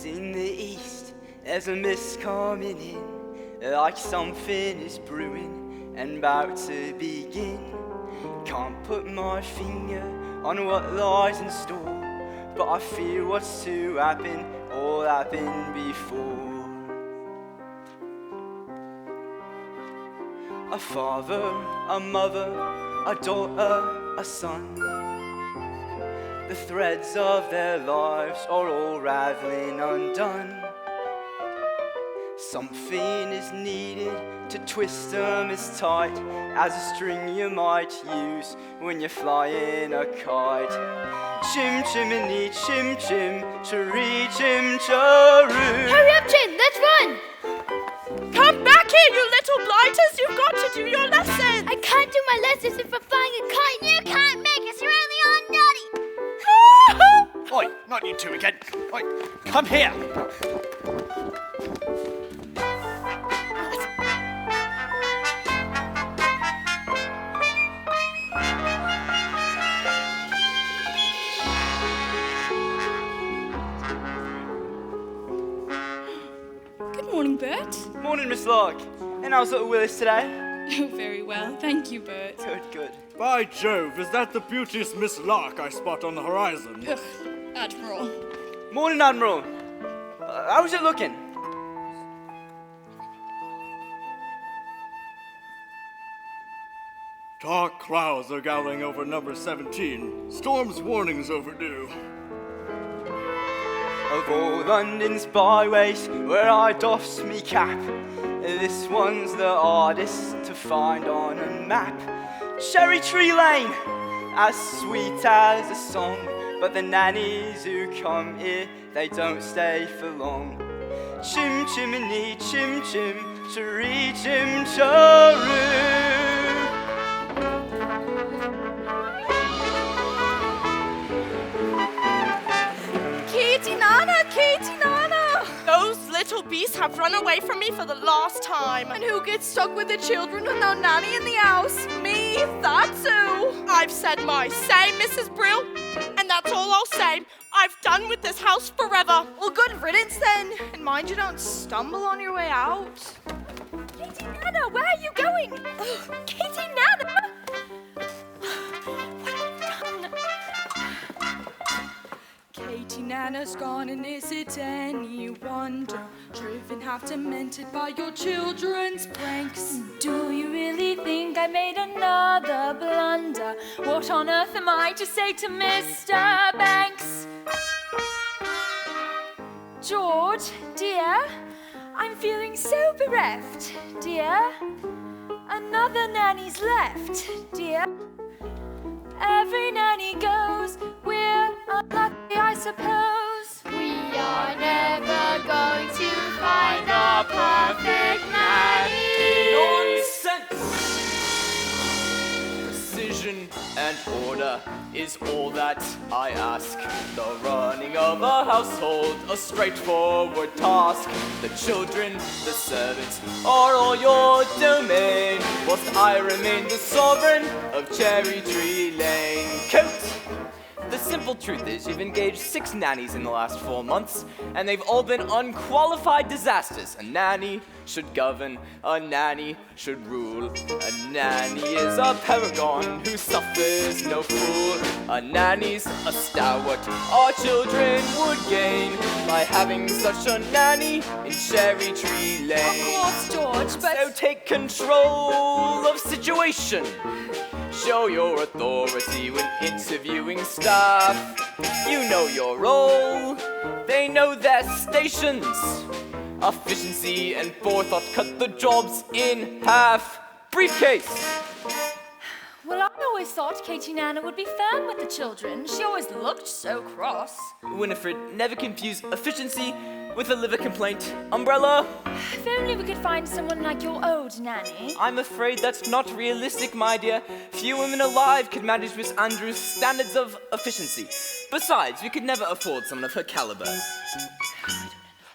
In the east, there's a mist coming in, like something is brewing and about to begin. Can't put my finger on what lies in store, but I feel what's to happen, all happened before. A father, a mother, a daughter, a son. The threads of their lives are all raveling undone. Something is needed to twist them as tight as a string you might use when you're flying a kite. Chim chimney, chim chim, chiree chim charoo. Hurry up, Chin, let's run! Come back here, you little blighters! You've got to do your lesson! I can't do my lessons if I'm flying a kite. You can't make us, you're only on nutty. Oi, not you two again. Oi, come here. Good morning, Bert. Morning, Miss Lark. And how's little Willis today? Oh, very well. Thank you, Bert. Good, good. By Jove, is that the beauteous Miss Lark I spot on the horizon? Ugh, Admiral. Morning, Admiral. How's it looking? Dark clouds are gathering over number 17. Storm's warning's overdue. Of all London's byways where I doffs me cap, this one's the hardest to find on a map. Cherry Tree Lane, as sweet as a song, but the nannies who come here, they don't stay for long. Chim chimney, chim chim, chiree chim charoo. Katie Nana! Those little beasts have run away from me for the last time. And who gets stuck with the children and no nanny in the house? Me, that's who. I've said my say, Mrs. Brill, and that's all I'll say. I've done with this house forever. Well, good riddance then. And mind you don't stumble on your way out. Katie Nana, where are you going? Katie Nana! Katie Nana's gone, and is it any wonder? Driven half demented by your children's pranks. Do you really think I made another blunder? What on earth am I to say to Mr. Banks? George, dear, I'm feeling so bereft, dear. Another nanny's left, dear. Every nanny goes, we're unlucky, I suppose. We are never going to find the perfect nanny. Nonsense! Precision and order is all that I ask. The running of a household, a straightforward task. The children, the servants, are all your domain, whilst I remain the sovereign of Cherry Tree Lane. Coat The simple truth is you've engaged 6 nannies in the last 4 months, and they've all been unqualified disasters. A nanny should govern, a nanny should rule. A nanny is a paragon who suffers no fool. A nanny's a stalwart our children would gain by having such a nanny in Cherry Tree Lane. Of course, George, but... So take control of situation. Show your authority when interviewing staff. You know your role, they know their stations. Efficiency and forethought cut the jobs in half. Briefcase! Well, I always thought Katie Nana would be firm with the children. She always looked so cross. Winifred, never confuse efficiency with a liver complaint. Umbrella? If only we could find someone like your old nanny. I'm afraid that's not realistic, my dear. Few women alive could manage Miss Andrews' standards of efficiency. Besides, we could never afford someone of her caliber.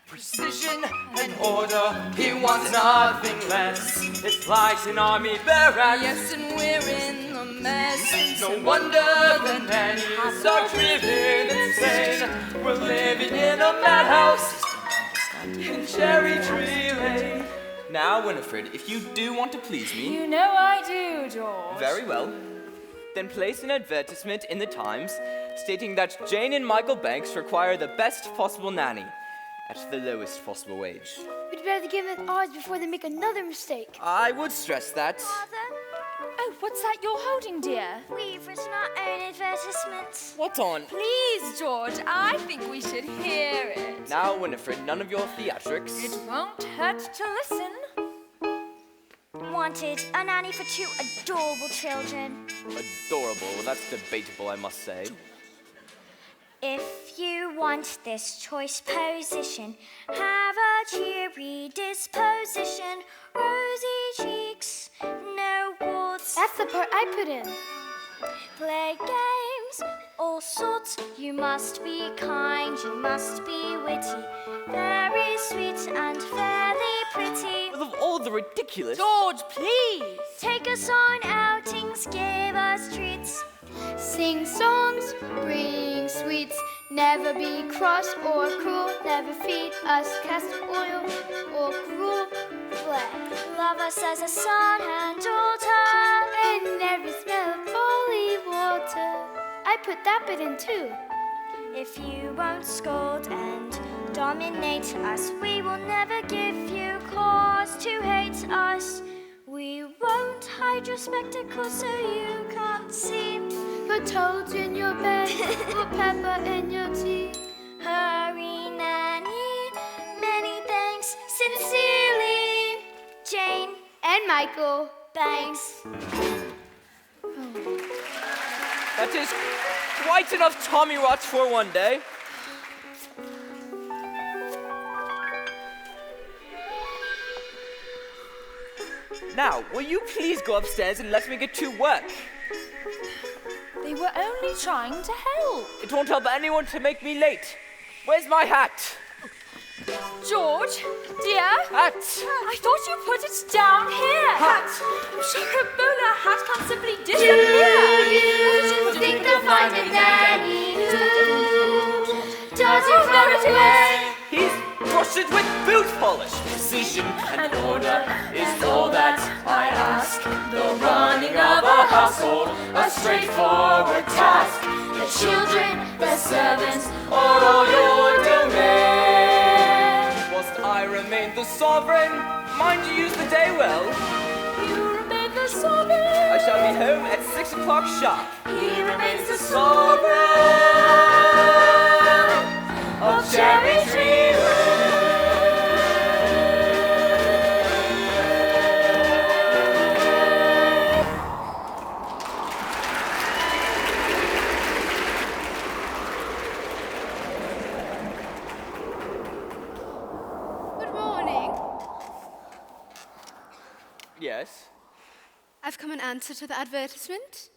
Precision and order, he wants nothing less. It's like an army barrack. Yes, and we're in a mess. No wonder the nannies are driven insane. We're living in a madhouse in Cherry Tree Lane. Now, Winifred, if you do want to please me... You know I do, George. Very well. Then place an advertisement in the Times stating that Jane and Michael Banks require the best possible nanny at the lowest possible wage. We'd better give them odds before they make another mistake. I would stress that. Father, Oh, what's that you're holding, dear? we've written our own advertisements. What's on? Please, George, I think we should hear it. Now, Winifred, none of your theatrics. It won't hurt to listen. Wanted a nanny for 2 adorable children. Adorable. Well, that's debatable, I must say. If you want this choice position, have a cheery disposition, rosy cheeks, no warts. That's the part I put in. Play games, all sorts. You must be kind, you must be witty, very sweet and fairly pretty. Of all the ridiculous... George, please. Take us on outings, give us treats. Sing songs, bring sweets. Never be cross or cruel. Never feed us castor oil or cruel flesh. Love us as a son and daughter, and never smell of holy water. I put that bit in too. If you won't scold and dominate us, we will never give you cause to hate us. We won't hide your spectacles so you can't see. Put toads in your bed, put pepper in your tea. Hurry, Nanny, many thanks, sincerely, Jane and Michael Banks. That is quite enough Tommy Rots for one day. Now, will you please go upstairs and let me get to work? They were only trying to help. It won't help anyone to make me late. Where's my hat? George, dear. Hat! I thought you put it down here. Hat! I'm sure a bowler hat can't simply disappear. You think they'll find a nanny who does it right away? He's brushed it with boot polish. Precision and order is all that I ask. The running of a household, a straightforward task. The children, the servants, Are all your domain. Whilst I remain the sovereign, mind you use the day well. You remain the sovereign. I shall be home at 6 o'clock sharp. he remains the Sovereign of Cherry Tree Lane. Good morning. Yes? I've come in answer to the advertisement.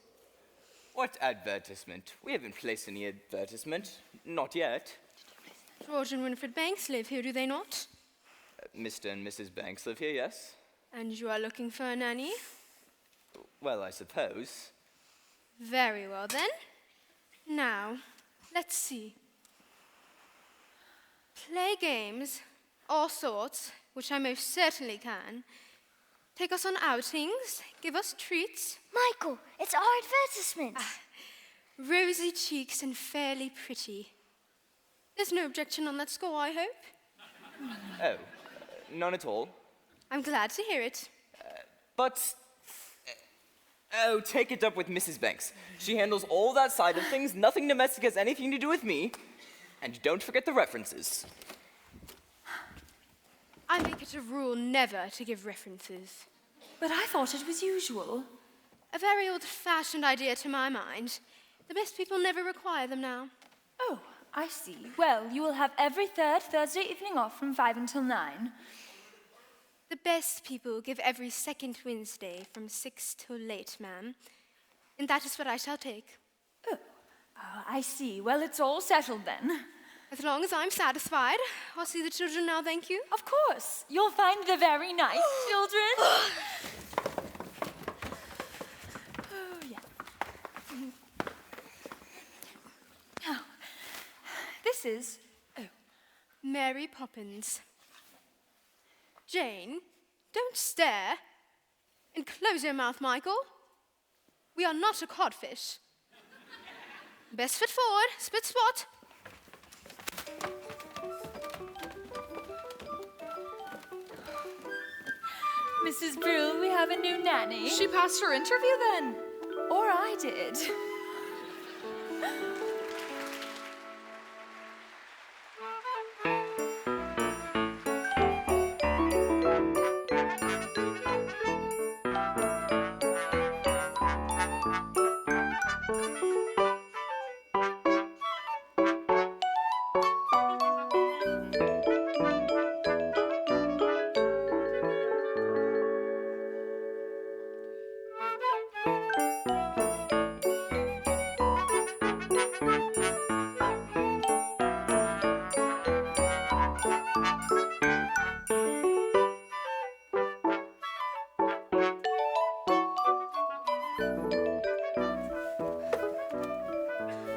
What advertisement? We haven't placed any advertisement. Not yet. George and Winifred Banks live here, do they not? Mr. and Mrs. Banks live here, yes? And you are looking for a nanny? Well, I suppose. Very well then. Now, let's see. Play games, all sorts, which I most certainly can. Take us on outings, give us treats. Michael, it's our advertisement. Rosy cheeks and fairly pretty. There's no objection on that score, I hope? Oh, none at all. I'm glad to hear it. But, oh, take it up with Mrs. Banks. She handles all that side of things. Nothing domestic has anything to do with me. And don't forget the references. I make it a rule never to give references. But I thought it was usual. A very old-fashioned idea to my mind. The best people never require them now. Oh, I see. Well, you will have every third Thursday evening off from 5 until 9. The best people give every second Wednesday from 6 till late, ma'am. And that is what I shall take. Oh, I see. Well, it's all settled then. As long as I'm satisfied, I'll see the children now, thank you. Of course. You'll find they're very nice children. Oh, yeah. Now, this is... Oh. Mary Poppins. Jane, don't stare. And close your mouth, Michael. We are not a codfish. Best foot forward, split spot. Mrs. Brill, we have a new nanny. She passed her interview then. Or I did.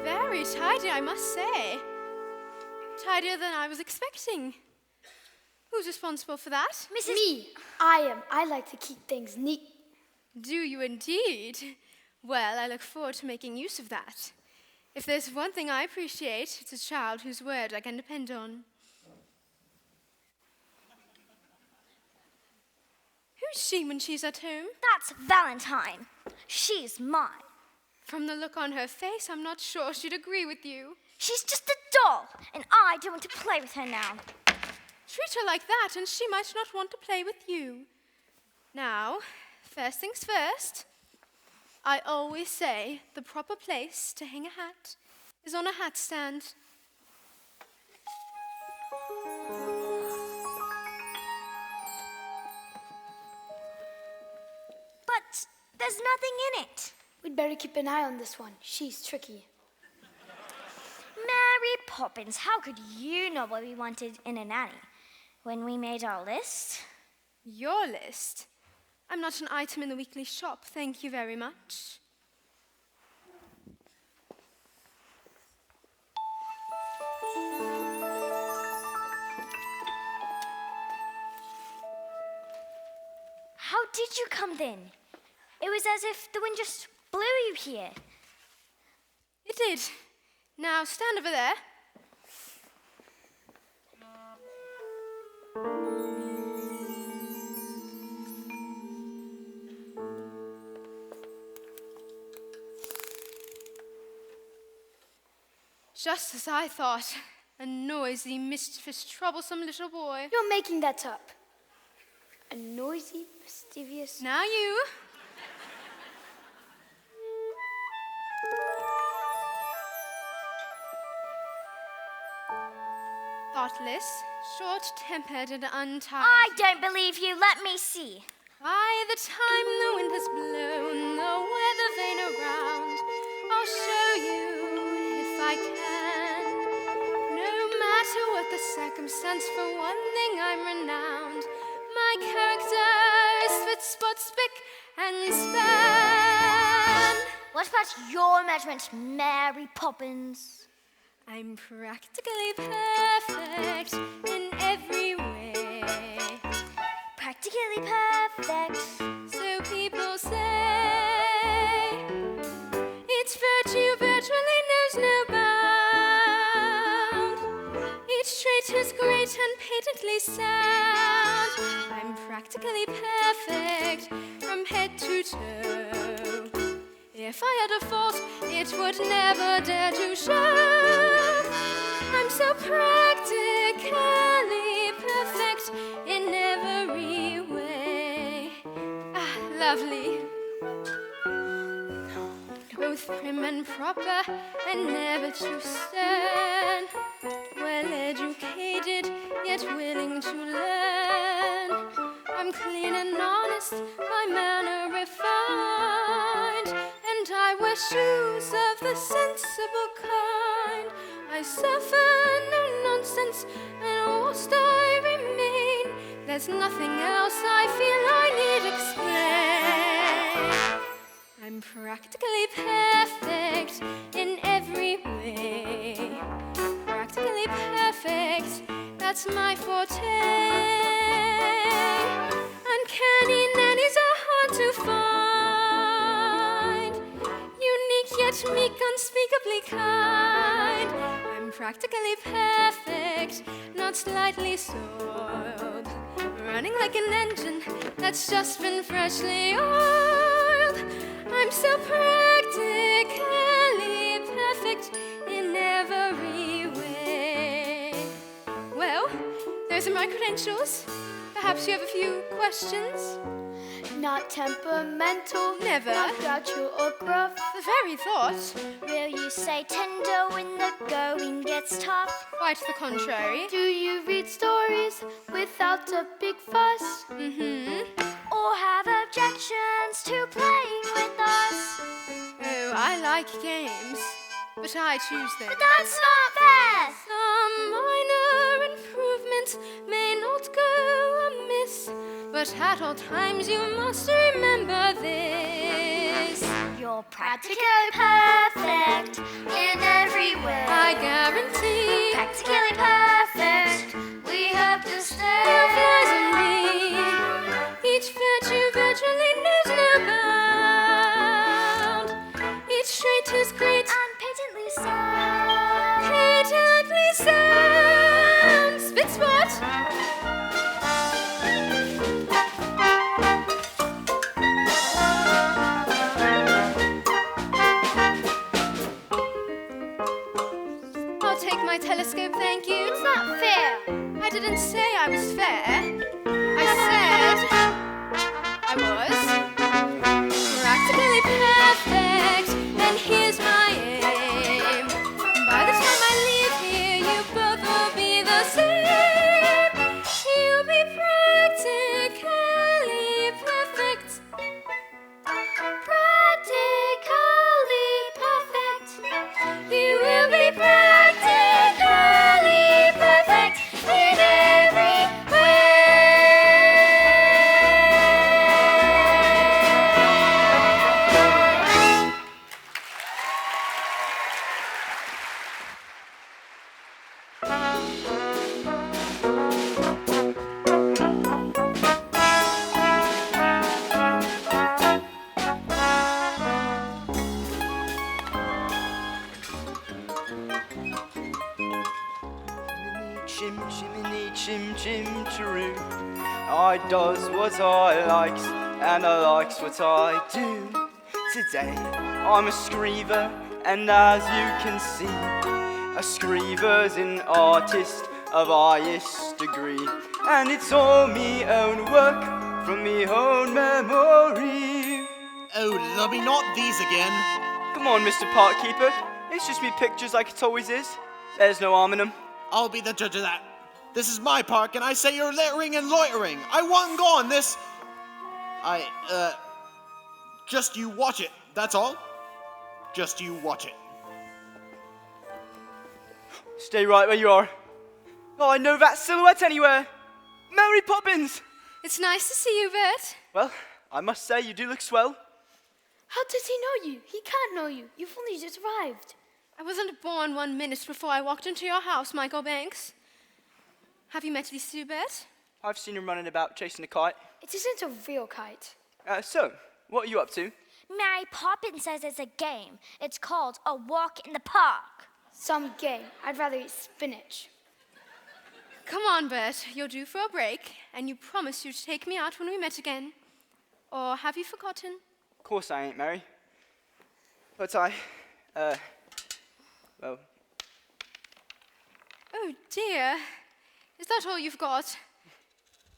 Very tidy, I must say. Tidier than I was expecting. Who's responsible for that? Mrs. Me. I am. I like to keep things neat. Do you indeed? Well, I look forward to making use of that. If there's one thing I appreciate, it's a child whose word I can depend on. Who's she when she's at home? That's Valentine. She's mine. From the look on her face, I'm not sure she'd agree with you. She's just a doll, and I don't want to play with her now. Treat her like that, and she might not want to play with you. Now, first things first, I always say the proper place to hang a hat is on a hat stand. But there's nothing in it. We'd better keep an eye on this one. She's tricky. Mary Poppins, how could you know what we wanted in a nanny? When we made our list? Your list? I'm not an item in the weekly shop, thank you very much. How did you come then? It was as if the wind just blew you here. It did. Now stand over there. Just as I thought, a noisy, mischievous, troublesome little boy. You're making that up. A noisy, mischievous... Now you. Thoughtless, short-tempered and untied. I don't believe you. Let me see. By the time the wind has blown the weather vane around, I'll show you if I can. No matter what the circumstance, for one thing I'm renowned. My character is fit, spot, spick, and span. What about your measurement, Mary Poppins? I'm practically perfect in every way. Practically perfect. So people say its virtue virtually knows no bound. Each trait is great and patently sound. I'm practically perfect from head to toe. If I had a fault, it would never dare to show. I'm so practically perfect in every way. Ah, lovely. Both prim and proper and never too stern. Well educated, yet willing to learn. I'm clean and honest, my manner refined. And I wear shoes of the sensible kind. I suffer no nonsense, and whilst I remain, there's nothing else I feel I need explain. I'm practically perfect in every way. Practically perfect, that's my forte. Uncanny nannies are hard to find. Unique yet meek, unspeakably kind. I'm practically perfect, not slightly soiled. Running like an engine that's just been freshly oiled. I'm so practically perfect in every way. Well, those are my credentials. Perhaps you have a few questions? Not temperamental. Never. Not grouchy or gruff. The very thought. Will you say tender when the going gets tough? Quite the contrary. Do you read stories without a big fuss? Or have objections to playing with us? Oh, I like games, but I choose them. But that's not fair! Some minor improvements may not go amiss, but at all times you must remember this. You're practically perfect in every way. I guarantee. Practically perfect. We hope to stay. No flaws in me. Each virtue virtually knows no bound. Each trait is great And patently sound. patently sound. Spit spot. I'll take my telescope, thank you. It's not fair. I didn't say I was fair. I said I was practically perfect, and here's my aim. By the time I leave here, you both will be the same. You'll be practically perfect. Practically perfect. You will be practically perfect in every way. Chim, chimney, chim, chim, chiroo. I does what I likes, and I likes what I do. Today, I'm a screever, and as you can see, a screever's an artist of highest degree. And it's all me own work, from me own memory. Oh, there'll be not these again. Come on, Mr. Parkkeeper, it's just me pictures like it always is. There's no harm in them. I'll be the judge of that. This is my park, and I say you're littering and loitering. I want gone. Just you watch it. That's all. Just you watch it. Stay right where you are. Oh, I know that silhouette anywhere. Mary Poppins! It's nice to see you, Bert. Well, I must say you do look swell. How does he know you? He can't know you. You've only just arrived. I wasn't born 1 minute before I walked into your house, Michael Banks. Have you met these two, Bert? I've seen him running about chasing a kite. It isn't a real kite. So, what are you up to? Mary Poppins says it's a game. It's called A Walk in the Park. Some game. I'd rather eat spinach. Come on, Bert. You're due for a break, and you promised you'd take me out when we met again. Or have you forgotten? Of course I ain't, Mary. But well... Oh, dear. Is that all you've got?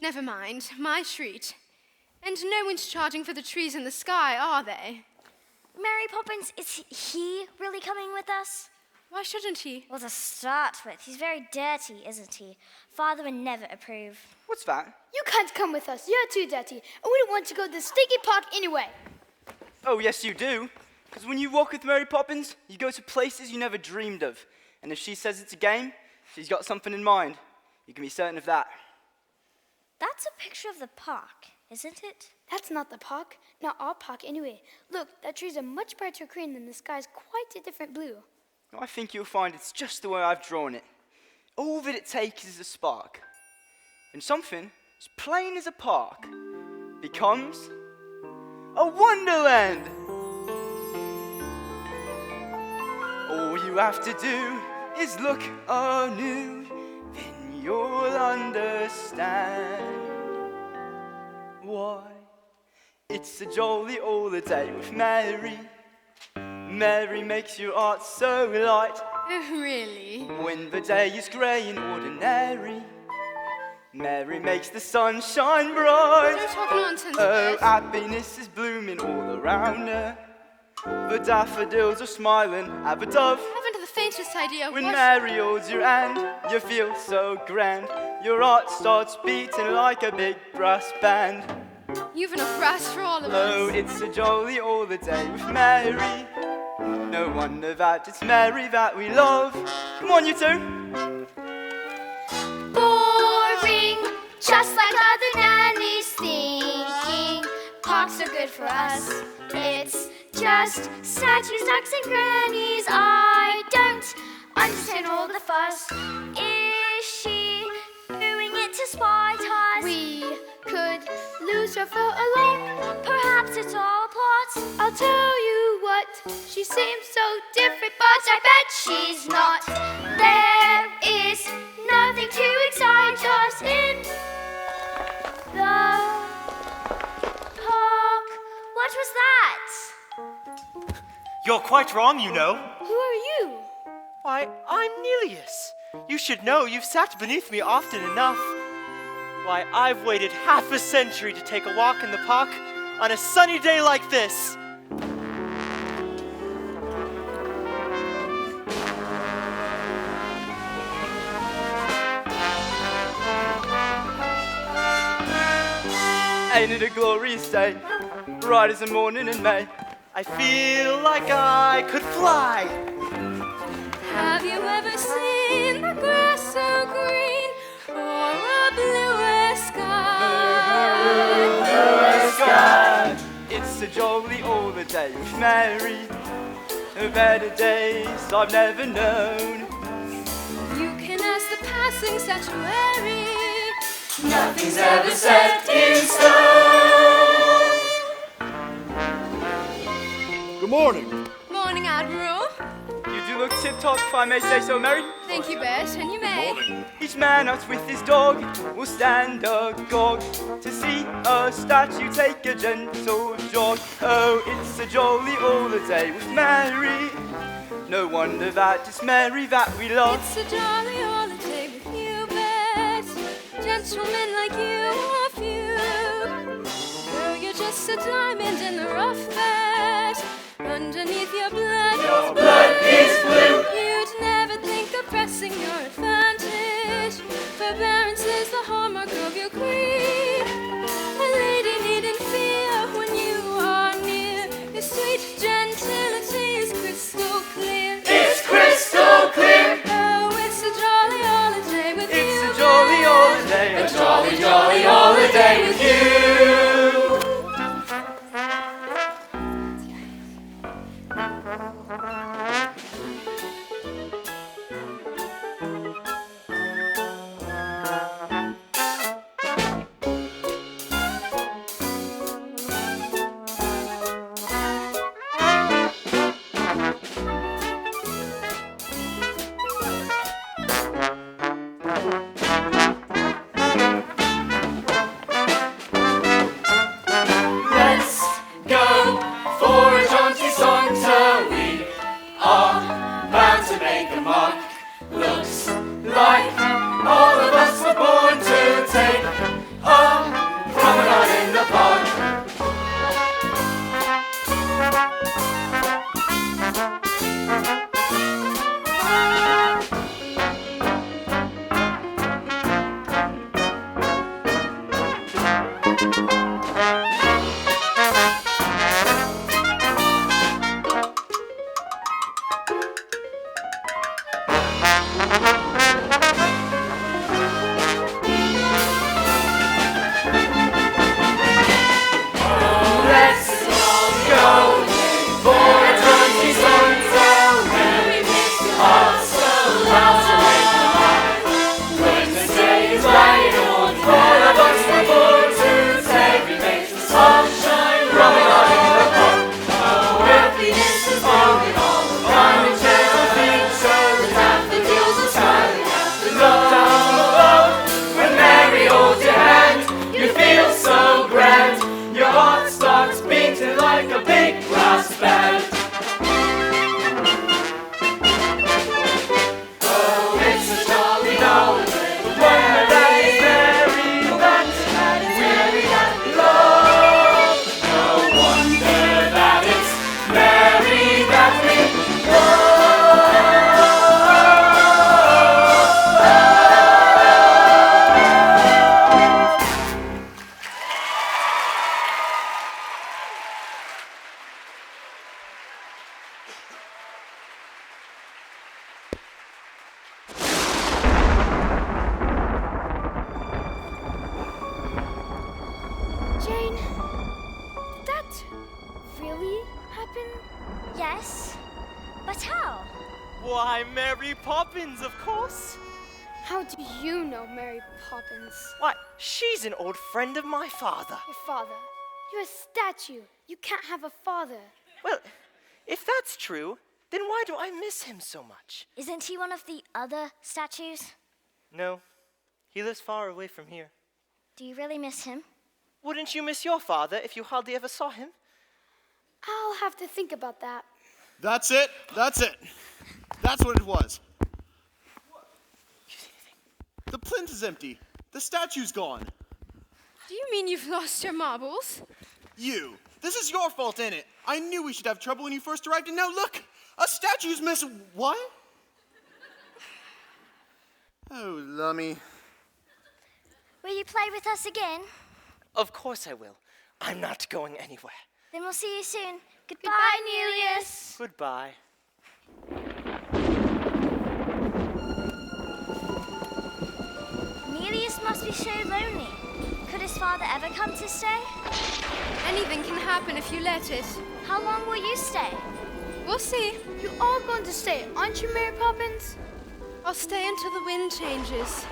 Never mind. My treat. And no one's charging for the trees in the sky, are they? Mary Poppins, is he really coming with us? Why shouldn't he? Well, to start with, he's very dirty, isn't he? Father would never approve. What's that? You can't come with us. You're too dirty. And we don't want to go to the stinky park anyway. Oh, yes, you do. Because when you walk with Mary Poppins, you go to places you never dreamed of. And if she says it's a game, she's got something in mind. You can be certain of that. That's a picture of the park, isn't it? That's not the park. Not our park anyway. Look, that trees are much brighter green and the sky's quite a different blue. I think you'll find it's just the way I've drawn it. All that it takes is a spark. And something as plain as a park becomes a wonderland. All you have to do is look anew, then you'll understand why. It's a jolly all the day with Mary. Mary makes your heart so light. Oh, really? When the day is grey and ordinary, Mary makes the sun shine bright. Don't talk nonsense, Oh, Bert. happiness is blooming all around her. The daffodils are smiling at the dove. I haven't the faintest idea When what... Mary holds your hand, you feel so grand. Your heart starts beating like a big brass band. You've enough brass for all of Oh, us. it's a jolly all the day with Mary. No wonder that it's Mary that we love. Come on, you two. Boring, just like other nannies thinking parks are good for us. It's just statues, ducks, and grannies. I don't understand all the fuss. Is she doing it to spite us? We could lose her for a long. Perhaps it's all a plot. I'll tell you what, she seems so different, but I bet she's not. There is nothing to excite us in the park. What was that? You're quite wrong, you know. Who are you? Why, I'm Nelius. You should know you've sat beneath me often enough. Why, I've waited half a century to take a walk in the park on a sunny day like this. Ain't it a glorious day, bright as the morning in May. I feel like I could fly. Have you ever seen the grass so green or a bluer sky? It's a jolly all the day with Mary. Better days I've never known. You can ask the passing statuary. Nothing's ever set in stone. Good morning. Morning, Admiral. You do look tip-top, if I may say so, Mary. Thank you, Bert, and you may. Each man out with his dog will stand agog to see a statue take a gentle jog. Oh, it's a jolly all the day with Mary. No wonder that it's Mary that we love. It's a jolly holiday with you, Bert. Gentlemen like you are few. Though you're just a diamond in the rough, Bert. Underneath your blood is blue. You'd never think of pressing your advantage. Forbearance is the hallmark of your creed. A lady needn't fear when you are near. Your sweet gentility is crystal clear. It's crystal clear. Oh, it's a jolly holiday with you. It's a jolly holiday, A jolly, jolly holiday with you. mark. Looks like all of us were born to take a promenade in the park. Yes, but how? Why, Mary Poppins, of course. How do you know Mary Poppins? Why, she's an old friend of my father. Your father. You're a statue. You can't have a father. Well, if that's true, then why do I miss him so much? Isn't he one of the other statues? No, he lives far away from here. Do you really miss him? Wouldn't you miss your father if you hardly ever saw him? I'll have to think about that. That's it. That's it. That's what it was. The plinth is empty. The statue's gone. Do you mean you've lost your marbles? You. This is your fault, ain't it? I knew we should have trouble when you first arrived, and now look! A statue's missing. What? Oh, lummy. Will you play with us again? Of course I will. I'm not going anywhere. Then we'll see you soon. Goodbye, Nelius. Goodbye. Nelius must be so lonely. Could his father ever come to stay? Anything can happen if you let it. How long will you stay? We'll see. You all going to stay, aren't you, Mary Poppins? I'll stay until the wind changes.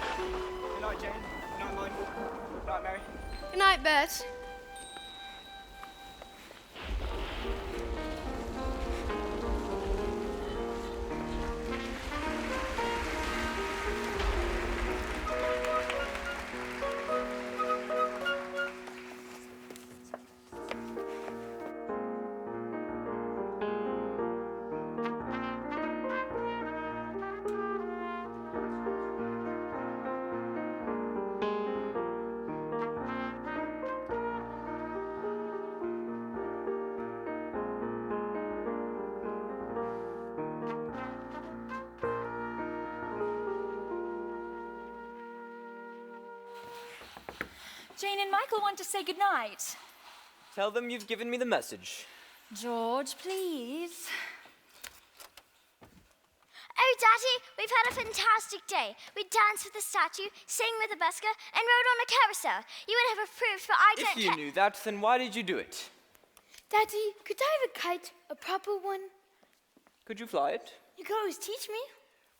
Good night, Jane. Good night, Mike. Good night, Mary. Good night, Bert. Jane and Michael want to say goodnight. Tell them you've given me the message. George, please. Oh, Daddy, we've had a fantastic day. We danced with the statue, sang with the busker, and rode on a carousel. You would have approved, but I don't If you knew that, then why did you do it? Daddy, could I have a kite? A proper one? Could you fly it? You could always teach me.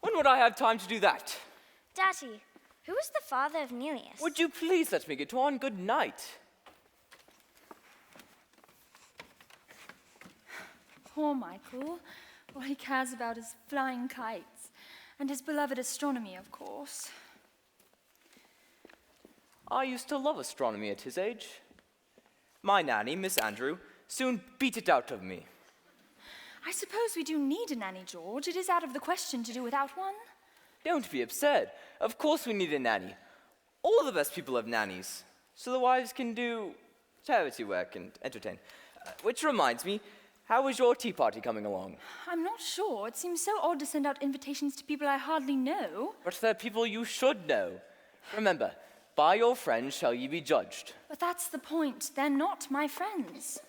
When would I have time to do that? Daddy, who was the father of Nelius? Would you please let me get on? Good night. Poor Michael. All he cares about is flying kites. And his beloved astronomy, of course. I used to love astronomy at his age. My nanny, Miss Andrew, soon beat it out of me. I suppose we do need a nanny, George. It is out of the question to do without one. Don't be absurd. Of course we need a nanny. All the best people have nannies, so the wives can do charity work and entertain. Which reminds me, how is your tea party coming along? I'm not sure. It seems so odd to send out invitations to people I hardly know. But they're people you should know. Remember, by your friends shall ye be judged. But that's the point. They're not my friends.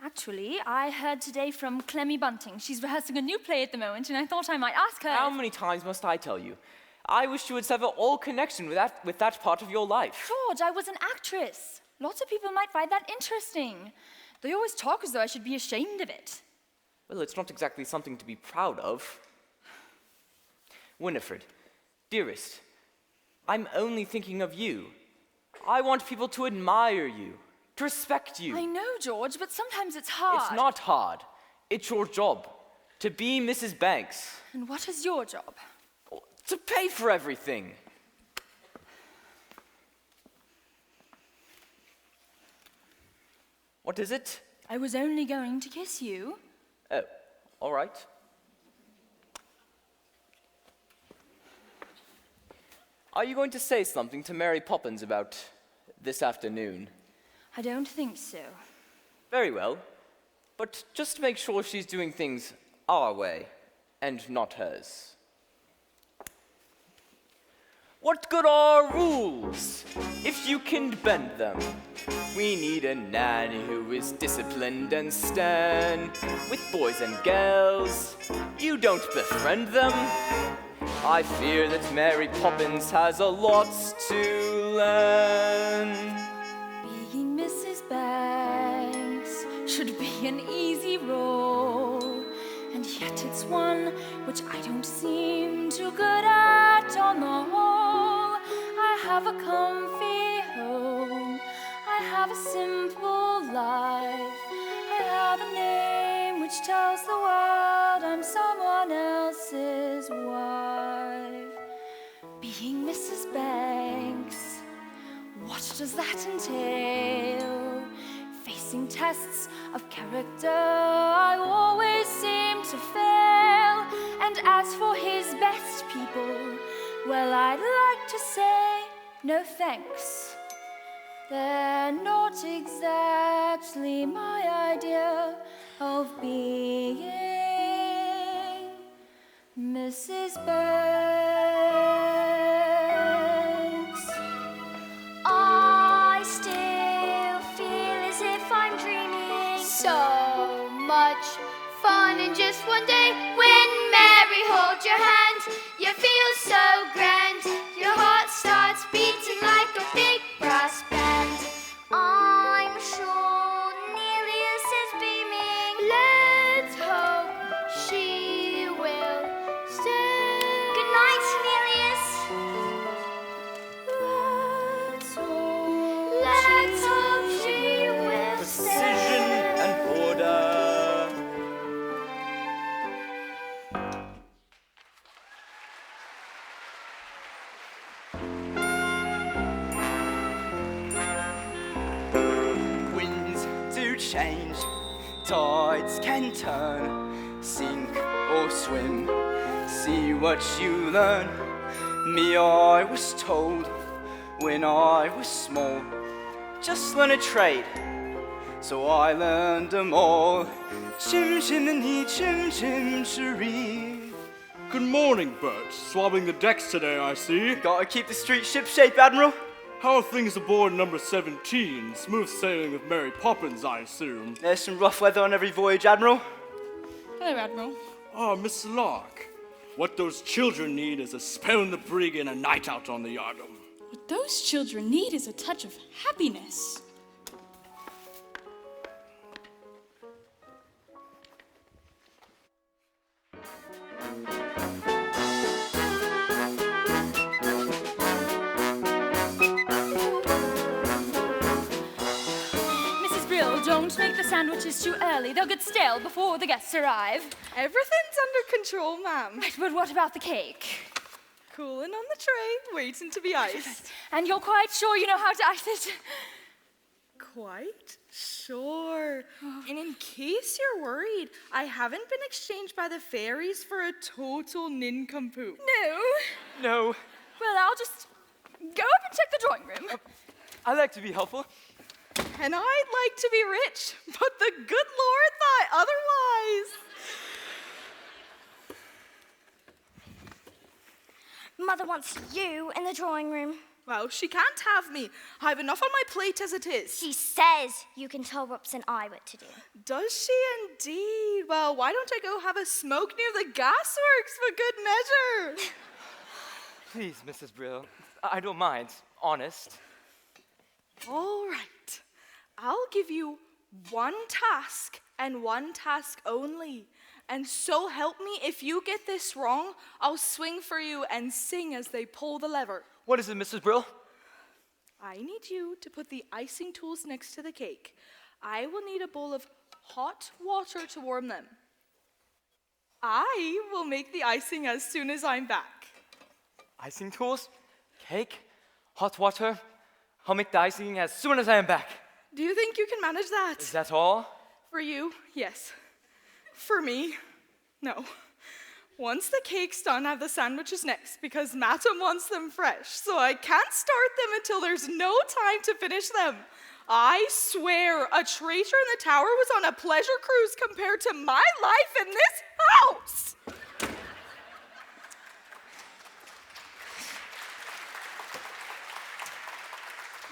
Actually, I heard today from Clemmy Bunting. She's rehearsing a new play at the moment, and I thought I might ask her. How many times must I tell you? I wish you would sever all connection with that part of your life. George, I was an actress. Lots of people might find that interesting. They always talk as though I should be ashamed of it. Well, it's not exactly something to be proud of. Winifred, dearest, I'm only thinking of you. I want people to admire you, to respect you. I know, George, but sometimes it's hard. It's not hard. It's your job, to be Mrs. Banks. And what is your job? To pay for everything. What is it? I was only going to kiss you. Oh, all right. Are you going to say something to Mary Poppins about this afternoon? I don't think so. Very well. But just make sure she's doing things our way and not hers. What good are rules if you can bend them? We need a nanny who is disciplined and stern. With boys and girls, you don't befriend them. I fear that Mary Poppins has a lot to learn. Being Mrs. Banks should be an easy role, and yet it's one which I don't seem too good at on the whole. I have a comfy home, I have a simple life, I have a name which tells the world I'm someone else's wife. Being Mrs. Banks, what does that entail? Facing tests of character, I always seem to fail. And as for his best people, well, I'd like to say no thanks. They're not exactly my idea of being Mrs. Banks. I still feel as if I'm dreaming. So much fun in just one day. When Mary holds your hand, you feel so grand. Your heart starts beating like a big brass band. I'm sure Nelius is beaming. Let's hope she will stay. Good night, Nelius. Let's hope she will Precision stay. and order. Winds do change, tides can turn, sink or swim, see what you learn. Me, I was told when I was small, just learn a trade, so I learned them all. Chim chimney, chim chim cheree. Good morning, Bert. Swabbing the decks today, I see. Gotta keep the street ship shape, Admiral. How are things aboard number 17? Smooth sailing with Mary Poppins, I assume. There's some rough weather on every voyage, Admiral. Hello, Admiral. Ah, Miss Lark. What those children need is a spell in the brig and a night out on the yardom. What those children need is a touch of happiness. Mrs. Brill, don't make the sandwiches too early. They'll get stale before the guests arrive. Everything's under control, ma'am. Right, but what about the cake? Cooling on the tray, waiting to be iced. And you're quite sure you know how to ice it? quite sure. And in case you're worried, I haven't been exchanged by the fairies for a total nincompoop. No. Well, I'll just go up and check the drawing room. I like to be helpful. And I'd like to be rich, but the good Lord thought otherwise. Mother wants you in the drawing room. Well, she can't have me. I have enough on my plate as it is. She says you can tell Rops and I what to do. Does she indeed? Well, why don't I go have a smoke near the gasworks for good measure? Please, Mrs. Brill. I don't mind. Honest. All right. I'll give you one task and one task only. And so help me, if you get this wrong, I'll swing for you and sing as they pull the lever. What is it, Mrs. Brill? I need you to put the icing tools next to the cake. I will need a bowl of hot water to warm them. I will make the icing as soon as I'm back. Icing tools? Cake? Hot water? I'll make the icing as soon as I am back. Do you think you can manage that? Is that all? For you, yes. For me, no. Once the cake's done, I have the sandwiches next because Madam wants them fresh, so I can't start them until there's no time to finish them. I swear, a traitor in the tower was on a pleasure cruise compared to my life in this house.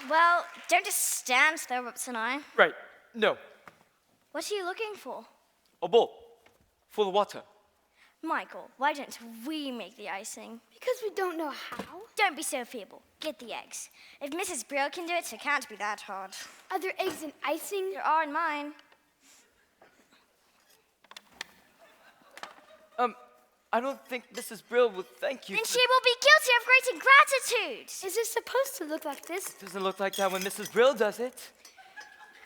Well, don't just stand there, Rops and I. Right. No. What are you looking for? A bowl. Full of water. Michael, why don't we make the icing? Because we don't know how. Don't be so feeble. Get the eggs. If Mrs. Brill can do it, it can't be that hard. Are there eggs in icing? There are in mine. I don't think Mrs. Brill would thank you. Then she will be guilty of great ingratitude. Is it supposed to look like this? It doesn't look like that when Mrs. Brill does it.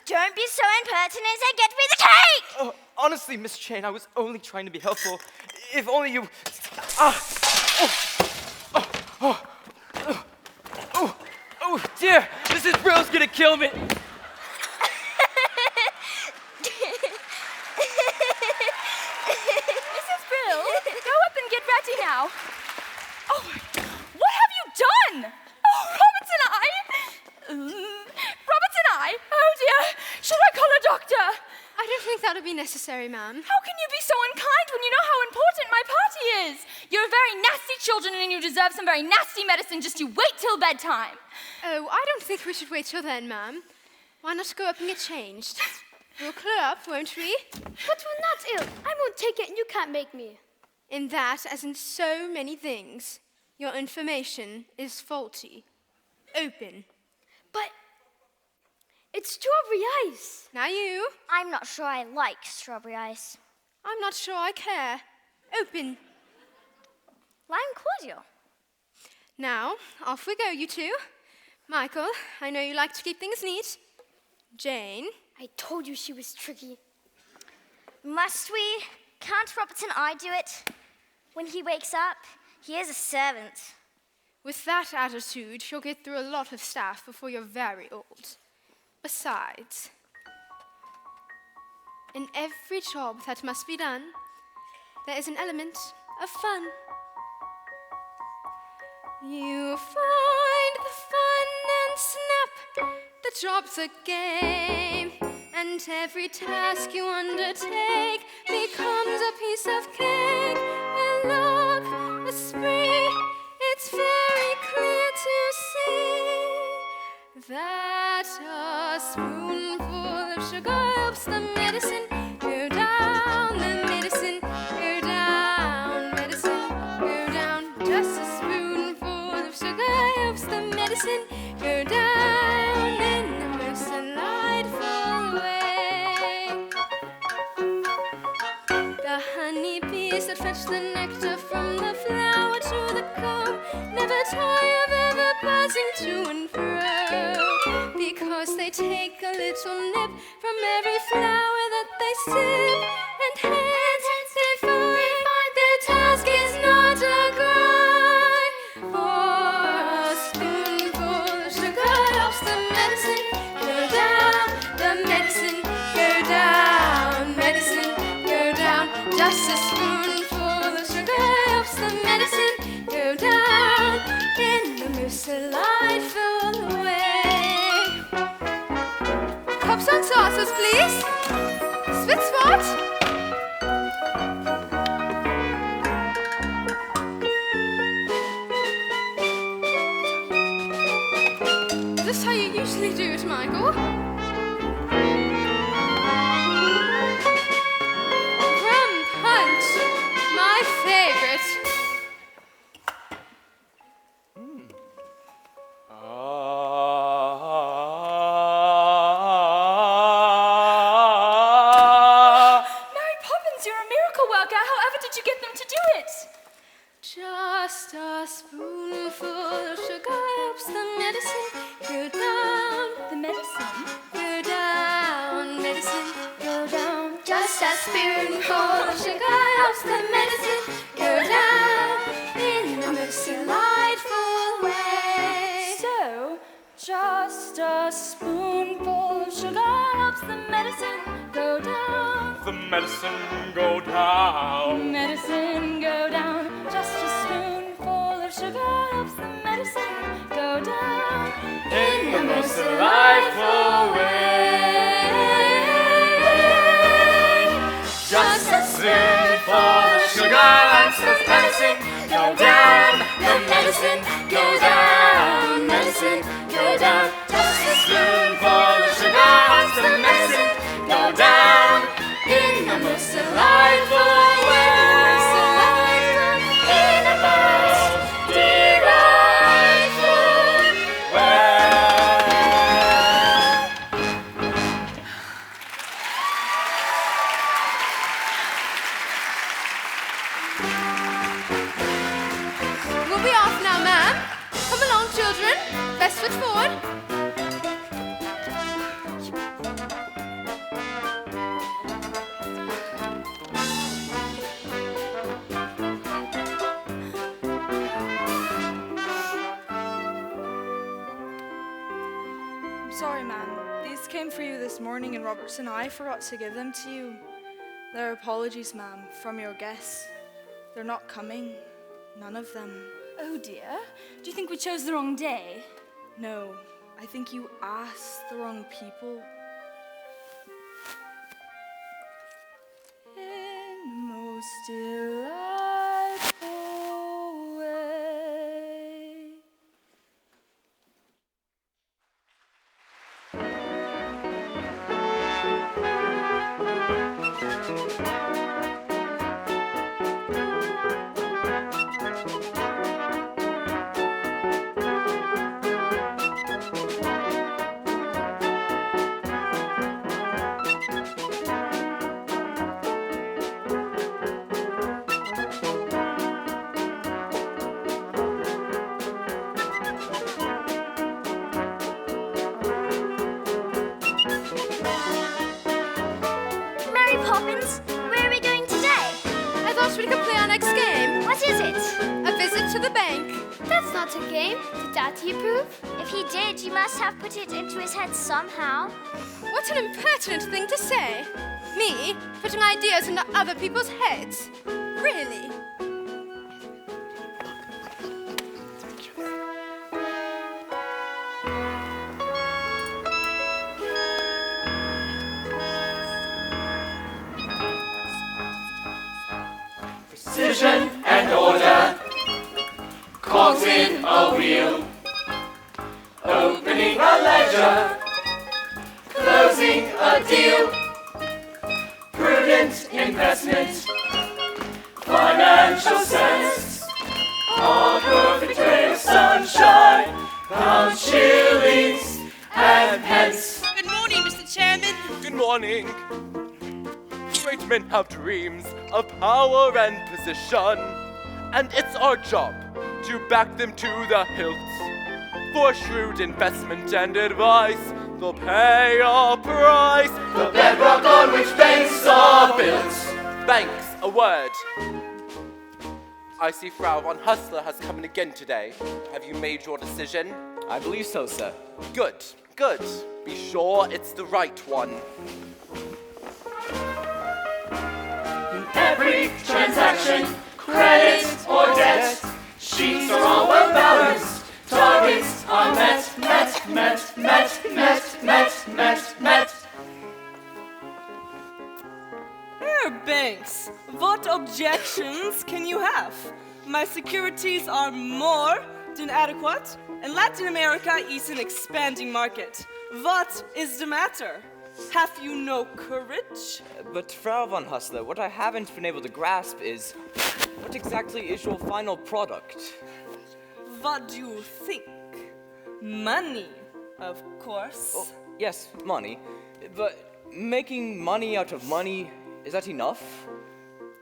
Don't be so impertinent and get me the cake! Oh, honestly, Miss Chain, I was only trying to be helpful. If only you... Oh, dear! Mrs. Brill's gonna kill me! Mrs. Brill, go up and get ready now. Oh, what have you done? Oh, Roberts and I. Oh dear, should I call a doctor? I don't think that'll be necessary, ma'am. How can you be so unkind when you know how important my party is? You're very nasty children and you deserve some very nasty medicine. Just you wait till bedtime. Oh, I don't think we should wait till then, ma'am. Why not go up and get changed? We'll clear up, won't we? But we're not ill. I won't take it and you can't make me. In that, as in so many things, your information is faulty. Open. But it's strawberry ice. Now you. I'm not sure I like strawberry ice. I'm not sure I care. Open. Lime cordial. Now, off we go, you two. Michael, I know you like to keep things neat. Jane. I told you she was tricky. Must we? Can't Roberts and I do it? When he wakes up, he is a servant. With that attitude, you'll get through a lot of stuff before you're very old. Besides, in every job that must be done, there is an element of fun. You find the fun and snap, the job's a game, and every task you undertake becomes a piece of cake. A look, a spree, it's very clear to see that a spoonful of sugar helps the medicine go down, the medicine go down, medicine go down. Just a spoonful of sugar helps the medicine go down in the most delightful way. The honeybees that fetch the nectar from the flower to the comb never tire of ever buzzing to and fro, because they take a little nip from every flower that they sip, and hence they find their task is not a grind. For a spoonful of sugar helps the medicine go down. start? Is this how you usually do it, Michael? Rum punch, my favorite. Mary Poppins, you're a miracle worker. However did you get them to do it? Just a spoonful of sugar helps the medicine go down. The medicine? Go down, medicine, go down. Just a spoonful of sugar helps the medicine go down in the most delightful way. So, just a spoonful of sugar helps the medicine go down. The medicine go down. Medicine go down. Just a spoonful of sugar helps the medicine go down In the most delightful way. Just a spoonful of sugar helps the medicine go down. The medicine go down. Medicine go down. Just a spoonful of sugar helps the medicine go down. In the most delightful way. In the most delightful way. We'll be off now, ma'am. Come along, children. Best foot forward. I'm sorry, ma'am. These came for you this morning and Roberts and I forgot to give them to you. They're apologies, ma'am, from your guests. They're not coming. None of them. Oh dear. Do you think we chose the wrong day? No, I think you asked the wrong people. In the most delightful way. Mary Poppins, where are we going today? I thought we could play our next game. What is it? A visit to the bank. That's not a game. Did Daddy approve? If he did, you must have put it into his head somehow. What an impertinent thing to say. Me putting ideas into other people's heads. Really? Precision and order, cogs in a wheel, opening a ledger, closing a deal, prudent investment, financial sense, a perfect ray of sunshine, pounds, shillings, and pence. Good morning, Mr. Chairman. Good morning. Great men have dreams of power and position, and it's our job to back them to the hilt. For shrewd investment and advice, they'll pay a price. The bedrock on which banks are built. Banks, a word. I see Frau von Hustler has come in again today. Have you made your decision? I believe so, sir. Good, good. Be sure it's the right one. Every transaction, credit or debt, sheets are all well balanced, targets are met. my securities are more than adequate, and Latin America is an expanding market. What is the matter? Have you no courage? But Frau von Hustler, what I haven't been able to grasp is, what exactly is your final product? What do you think? Money, of course. Oh, yes, money. But making money out of money, is that enough?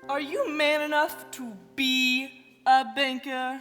Are you man enough to be a banker?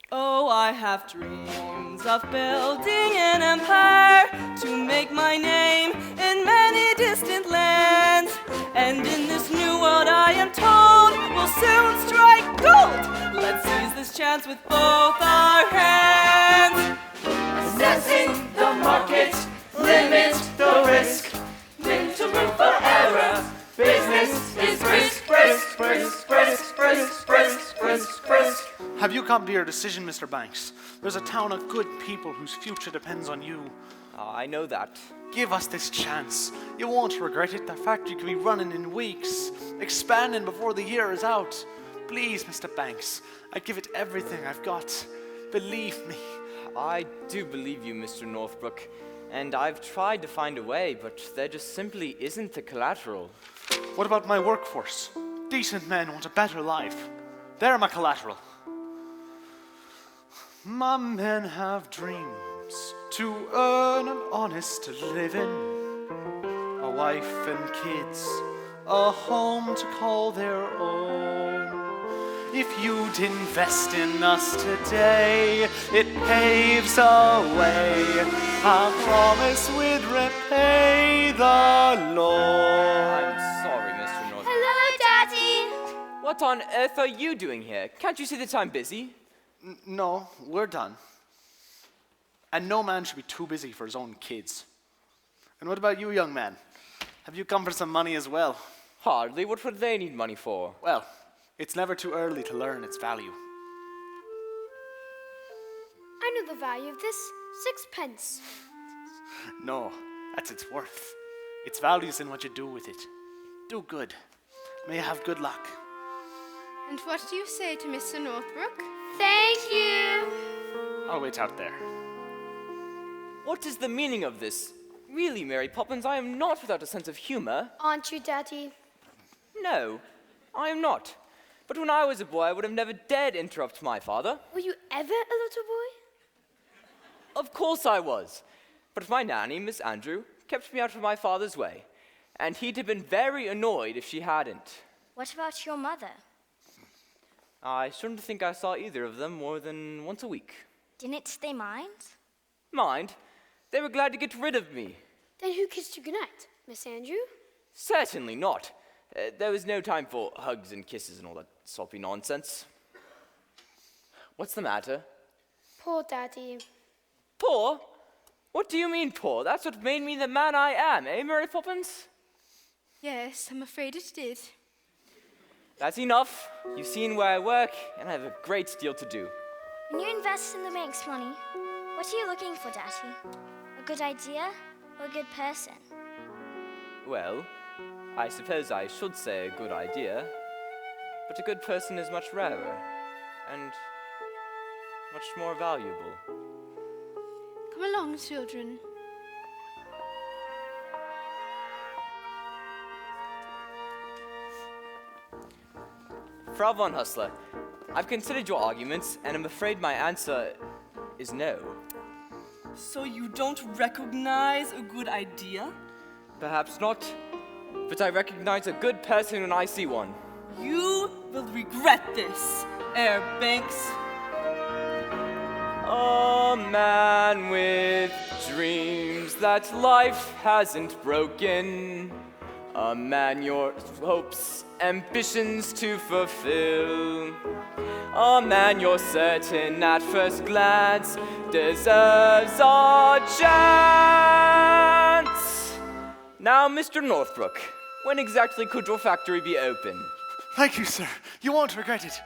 Oh, I have dreams of building an empire to make my name in many distant lands. And in this new world, I am told, we'll soon strike gold. Let's seize this chance with both our hands. Assessing the market, limit the risk, little room for error. Business is brisk, brisk, brisk, brisk, brisk, brisk, brisk, brisk. Have you come to your decision, Mr. Banks? There's a town of good people whose future depends on you. I know that. Give us this chance. You won't regret it. The factory could be running in weeks, expanding before the year is out. Please, Mr. Banks, I'd give it everything I've got. Believe me. I do believe you, Mr. Northbrook. And I've tried to find a way, but there just simply isn't the collateral. What about my workforce? Decent men want a better life. They're my collateral. My men have dreams to earn an honest living, a wife and kids, a home to call their own. If you'd invest in us today, it paves a way. I promise we'd repay the loan. I'm sorry, Mr. Northbrook. Hello, Daddy. What on earth are you doing here? Can't you see that I'm busy? No, we're done. And no man should be too busy for his own kids. And what about you, young man? Have you come for some money as well? Hardly. What would they need money for? Well, it's never too early to learn its value. I know the value of this. 6 pence. No, that's its worth. Its value is in what you do with it. Do good. May you have good luck. And what do you say to Mr. Northbrook? Thank you. I'll wait out there. What is the meaning of this? Really, Mary Poppins, I am not without a sense of humor. Aren't you, Daddy? No, I am not. But when I was a boy, I would have never dared interrupt my father. Were you ever a little boy? Of course I was. But my nanny, Miss Andrew, kept me out of my father's way. And he'd have been very annoyed if she hadn't. What about your mother? I shouldn't think I saw either of them more than once a week. Didn't they mind? Mind? They were glad to get rid of me. Then who kissed you goodnight, Miss Andrew? Certainly not. There was no time for hugs and kisses and all that soppy nonsense. What's the matter? Poor Daddy. Poor? What do you mean, poor? That's what made me the man I am, eh, Mary Poppins? Yes, I'm afraid it did. That's enough. You've seen where I work, and I have a great deal to do. When you invest in the bank's money, what are you looking for, Daddy? A good idea or a good person? Well, I suppose I should say a good idea, but a good person is much rarer and much more valuable. Come along, children. Frau von Hustler, I've considered your arguments, and I'm afraid my answer is no. So you don't recognize a good idea? Perhaps not, but I recognize a good person when I see one. You will regret this, Herr Banks. A man with dreams that life hasn't broken. A man your hopes, ambitions to fulfill. A man you're certain at first glance deserves a chance. Now, Mr. Northbrook, when exactly could your factory be open? Thank you, sir. You won't regret it.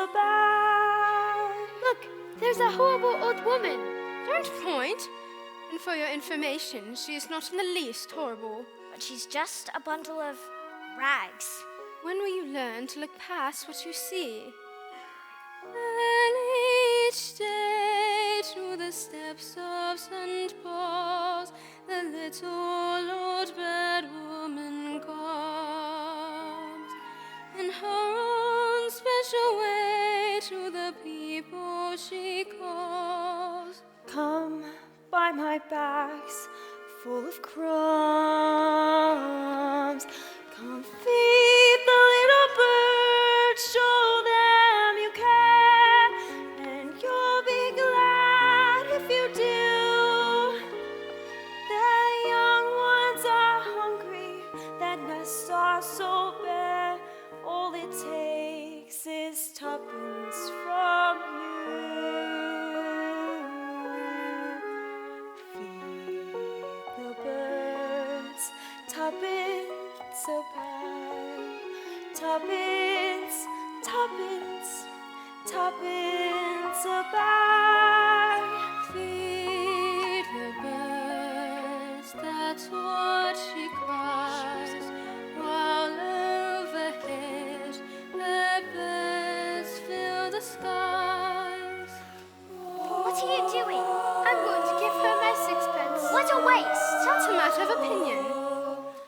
so bad. Look, there's a horrible old woman. Don't point. And for your information, she is not in the least horrible. But she's just a bundle of rags. When will you learn to look past what you see? And each day to the steps of St. Paul's, the little old bad woman comes. In her own special way to the people she calls. Come by my bags full of crumbs. Come feed the little birds, show them you care, and you'll be glad if you do. The young ones are hungry, their nests are so bare. All it takes is tuppence from you. Tuppence a bag, tuppence, tuppence, tuppence a bag. Feed the birds, that's what she cries, while overhead the birds fill the skies. What are you doing? I'm going to give her my sixpence. What a waste! That's a matter of opinion.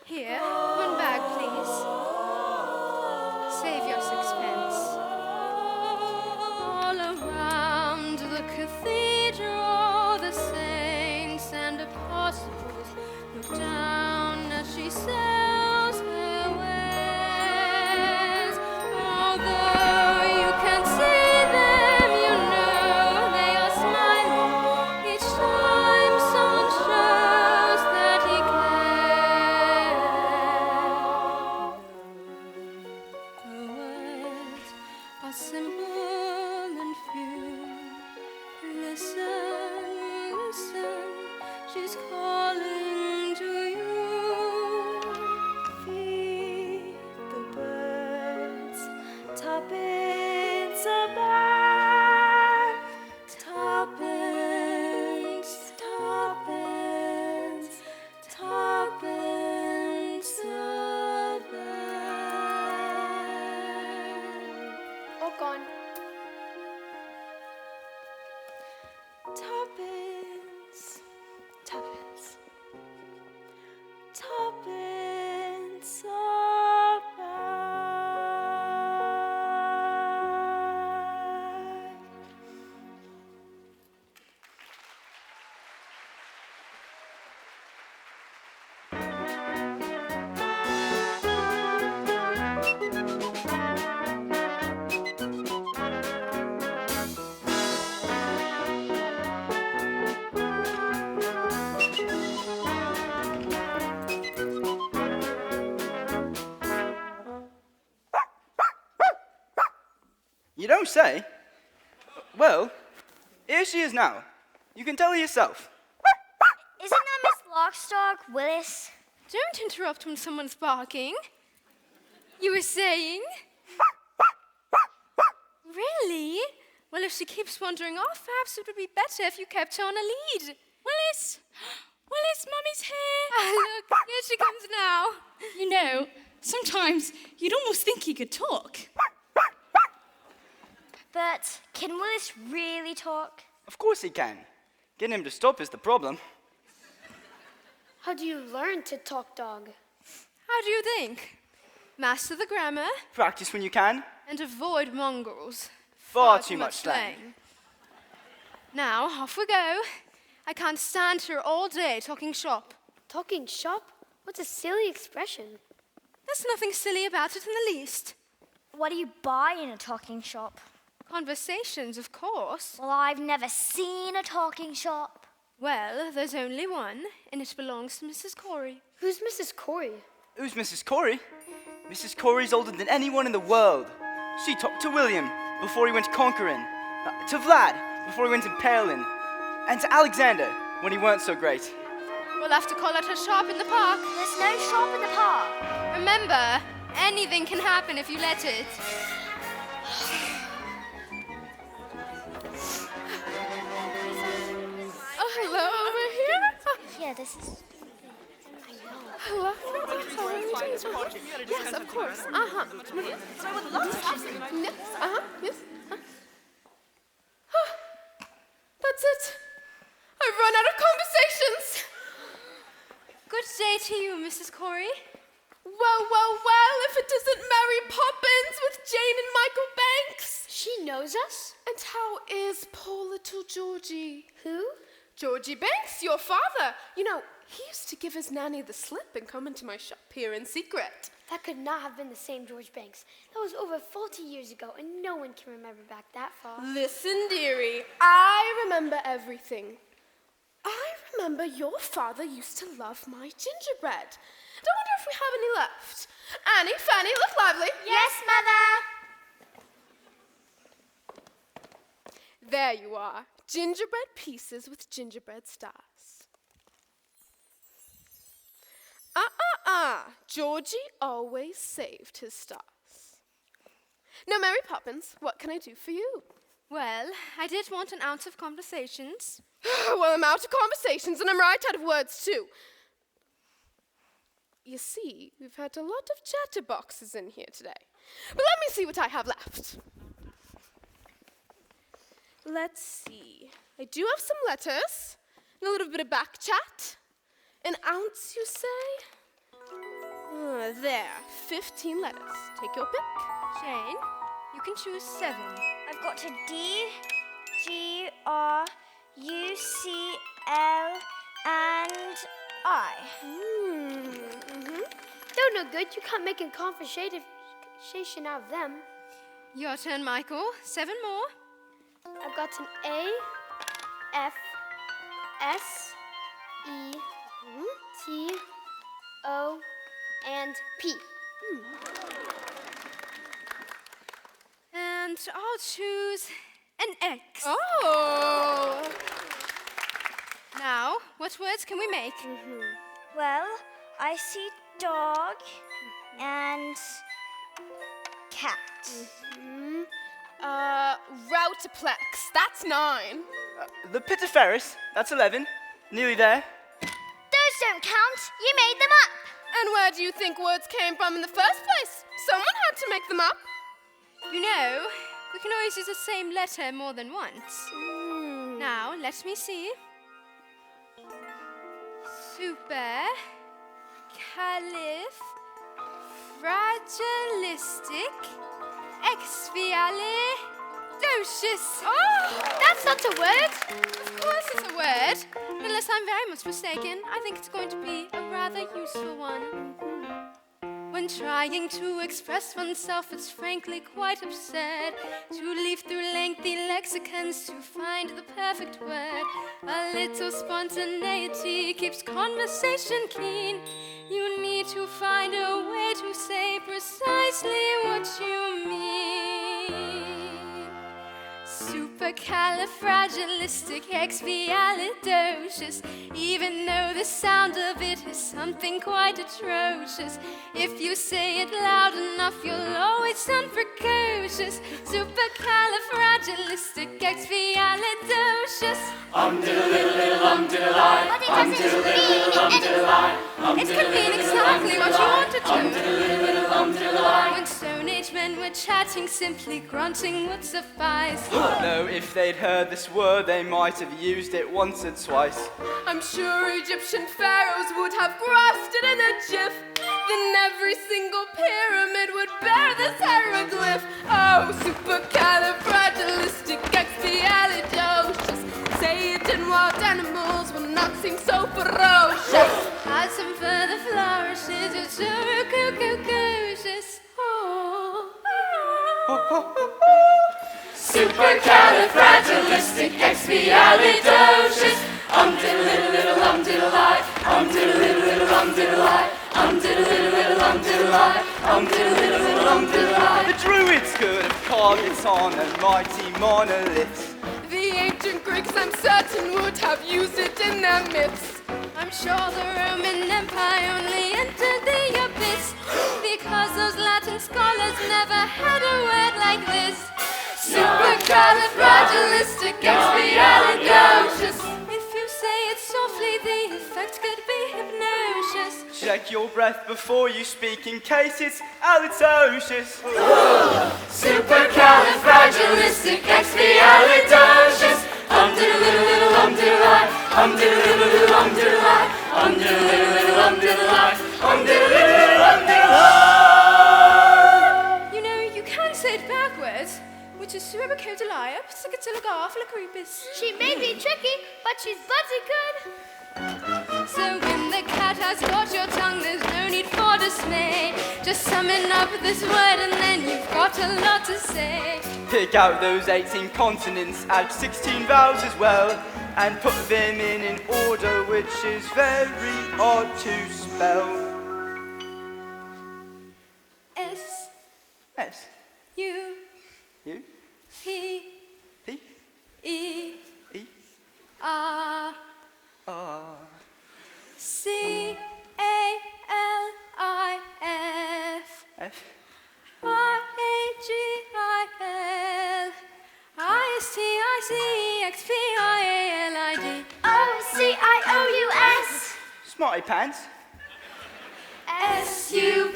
Here, one bag, please. Save your sixpence. All around the cathedral, the saints and apostles look down as she sells her wares. Although you can't see them, you know they are smiling each time someone shows that he cares. Are simple and few. Listen, listen, she's calling to you. Feed the birds, tuppence a bag, tuppence, tuppence, tuppence a bag. All gone. Tuppence, tuppence, tuppence a bag. You don't say? Well, here she is now. You can tell her yourself. Isn't that Miss Lockstock, Willis? Don't interrupt when someone's barking. You were saying? Really? Well, if she keeps wandering off, perhaps it would be better if you kept her on a lead. Willis! Willis, Mummy's here! Ah, look, here she comes now. You know, sometimes you'd almost think he could talk. But can Willis really talk? Of course he can. Getting him to stop is the problem. How do you learn to talk dog? How do you think? Master the grammar Practice when you can. and avoid mongrels. Far too much slang. Now, off we go. I can't stand here all day talking shop. Talking shop? What's a silly expression? There's nothing silly about it in the least. What do you buy in a talking shop? Conversations, of course. Well, I've never seen a talking shop. Well, there's only one, and it belongs to Mrs. Corey. Who's Mrs. Corey? Who's Mrs. Corey? Mrs. Corey's older than anyone in the world. She talked to William before he went conquering, to Vlad before he went impaling, and to Alexander when he weren't so great. We'll have to call at her shop in the park. There's no shop in the park. Remember, anything can happen if you let it. Yeah, this is. Hello? Yes, of course. Uh-huh. So I would love to ask you. Yes, uh-huh, yes. That's it. I've run out of conversations. Good day to you, Mrs. Corey. Well, if it isn't Mary Poppins with Jane and Michael Banks. She knows us? And how is poor little Georgie? Who? Georgie Banks, your father. You know, he used to give his nanny the slip and come into my shop here in secret. That could not have been the same George Banks. That was over 40 years ago, and no one can remember back that far. Listen, dearie, I remember everything. I remember your father used to love my gingerbread. I wonder if we have any left. Annie, Fanny, look lively. Yes, Mother. There you are. Gingerbread pieces with gingerbread stars. Georgie always saved his stars. Now, Mary Poppins, what can I do for you? Well, I did want an ounce of conversations. Well, I'm out of conversations, and I'm right out of words, too. You see, we've had a lot of chatterboxes in here today. But let me see what I have left. Let's see. I do have some letters, and a little bit of back chat. An ounce, you say? There, 15 letters. Take your pick. Jane, you can choose 7. I've got a D, G, R, U, C, L, and I. They're no good. You can't make a conversation out of them. Your turn, Michael. 7 more. I've got an A, F, S, E, T, O, and P. And I'll choose an X. Oh! Now, what words can we make? Well, I see dog and cat. Routerplex. That's 9. The Pitaferris, that's 11. Nearly there. Those don't count. You made them up. And where do you think words came from in the first place? Someone had to make them up. You know, we can always use the same letter more than once. Now, let me see. Super, caliph, fragilistic, expialidocious. Oh, that's not a word. Of course it's a word. Unless I'm very much mistaken, I think it's going to be a rather useful one. When trying to express oneself, it's frankly quite absurd to leaf through lengthy lexicons to find the perfect word. A little spontaneity keeps conversation keen. You need to find a way to say precisely what you mean. Supercalifragilisticexpialidocious. Even though the sound of it is something quite atrocious, if you say it loud enough, you'll always sound precocious. Supercalifragilisticexpialidocious. Diddle-diddle-diddle-I. But it doesn't mean anything. It could mean exactly what you wanted to. Diddle-diddle-diddle-I. When Stone Age men were chatting, simply grunting would suffice. No, if they'd heard this word, they might have used it once or twice. I'm sure Egyptian pharaohs would have grasped it in a jiff. Then every single pyramid would bear this hieroglyph. Oh, supercalifragilisticexpialidocious. Say it in wild animals will not seem so ferocious. Add some further flourishes, it's so precocious. Supercalifragilisticexpialidocious. Diddle-diddle-diddle-I. Diddle-diddle-diddle-I. Diddle-diddle-diddle-I. Diddle-diddle-diddle-I. The Druids could have carved it on a mighty monolith. The ancient Greeks, I'm certain, would have used it in their myths. I'm sure the Roman Empire only entered the abyss because those Latin scholars never had a word like this. Supercalifragilisticexpialidocious. If you say it softly, the effect check your breath before you speak in case it's halitosis. Supercalifragilisticexpialidocious. Diddle-diddle-diddle, diddle-I. Diddle-diddle-diddle, diddle-I. Diddle-diddle-diddle, diddle-I. Diddle-diddle-diddle, diddle-I. You know, you can say it backwards, which is supercalifragilistic expialidocious. She may be tricky, but she's bloody good. So when the cat has got your tongue, there's no need for dismay. Just summon up this word and then you've got a lot to say. Pick out those 18 consonants, add 16 vowels as well, and put them in an order which is very odd to spell. S. S. U. U. P. P. E. E. R. R. C. A. L. I. F. F. R. A. G. I. L. I. S. T. I. C. X. P. I. A. L. I. D. O-C-I-O-U-S. Smarty pants. S-U-P-E-R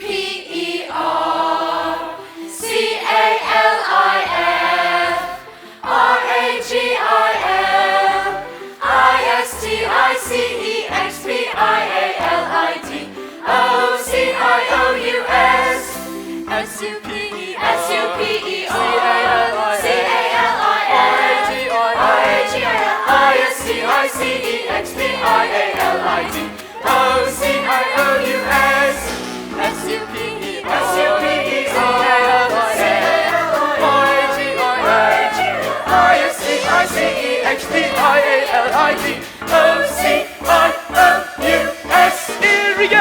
C-A-L-I-F R-A-G-I-L I-S-T-I-C-E-X-P-I-A-L-I-D O-C-I-O-U-S S-U-P-E-R-C-A-L-I-S-T-I-C-E-X-P-I-A-L-I-D O-C-I-O-U-S S-U-P-E-R-C-A-L-I-S-T-I-C-E-X-P-I-A-L-I-D O-C-I-O-U-S. Here we go!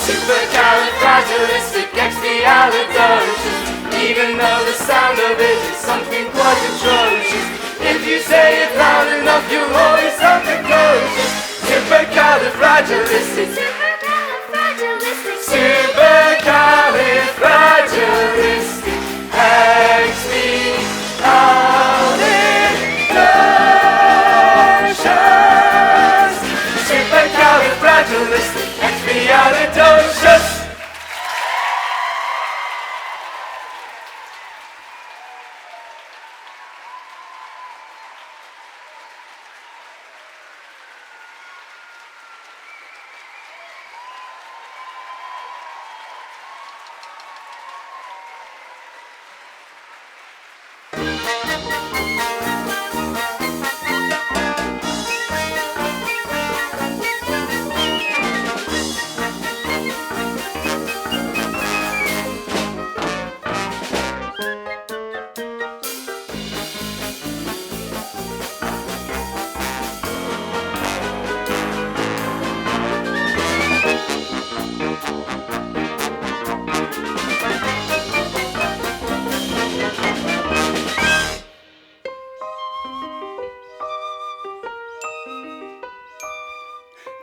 Supercalifragilisticexpialidocious. Even though the sound of it is something quite atrocious, if you say it loud enough, you'll always sound precocious. Supercalifragilistic. Supercalifragilistic. Expialidocious. Supercalifragilistic. Expialidocious.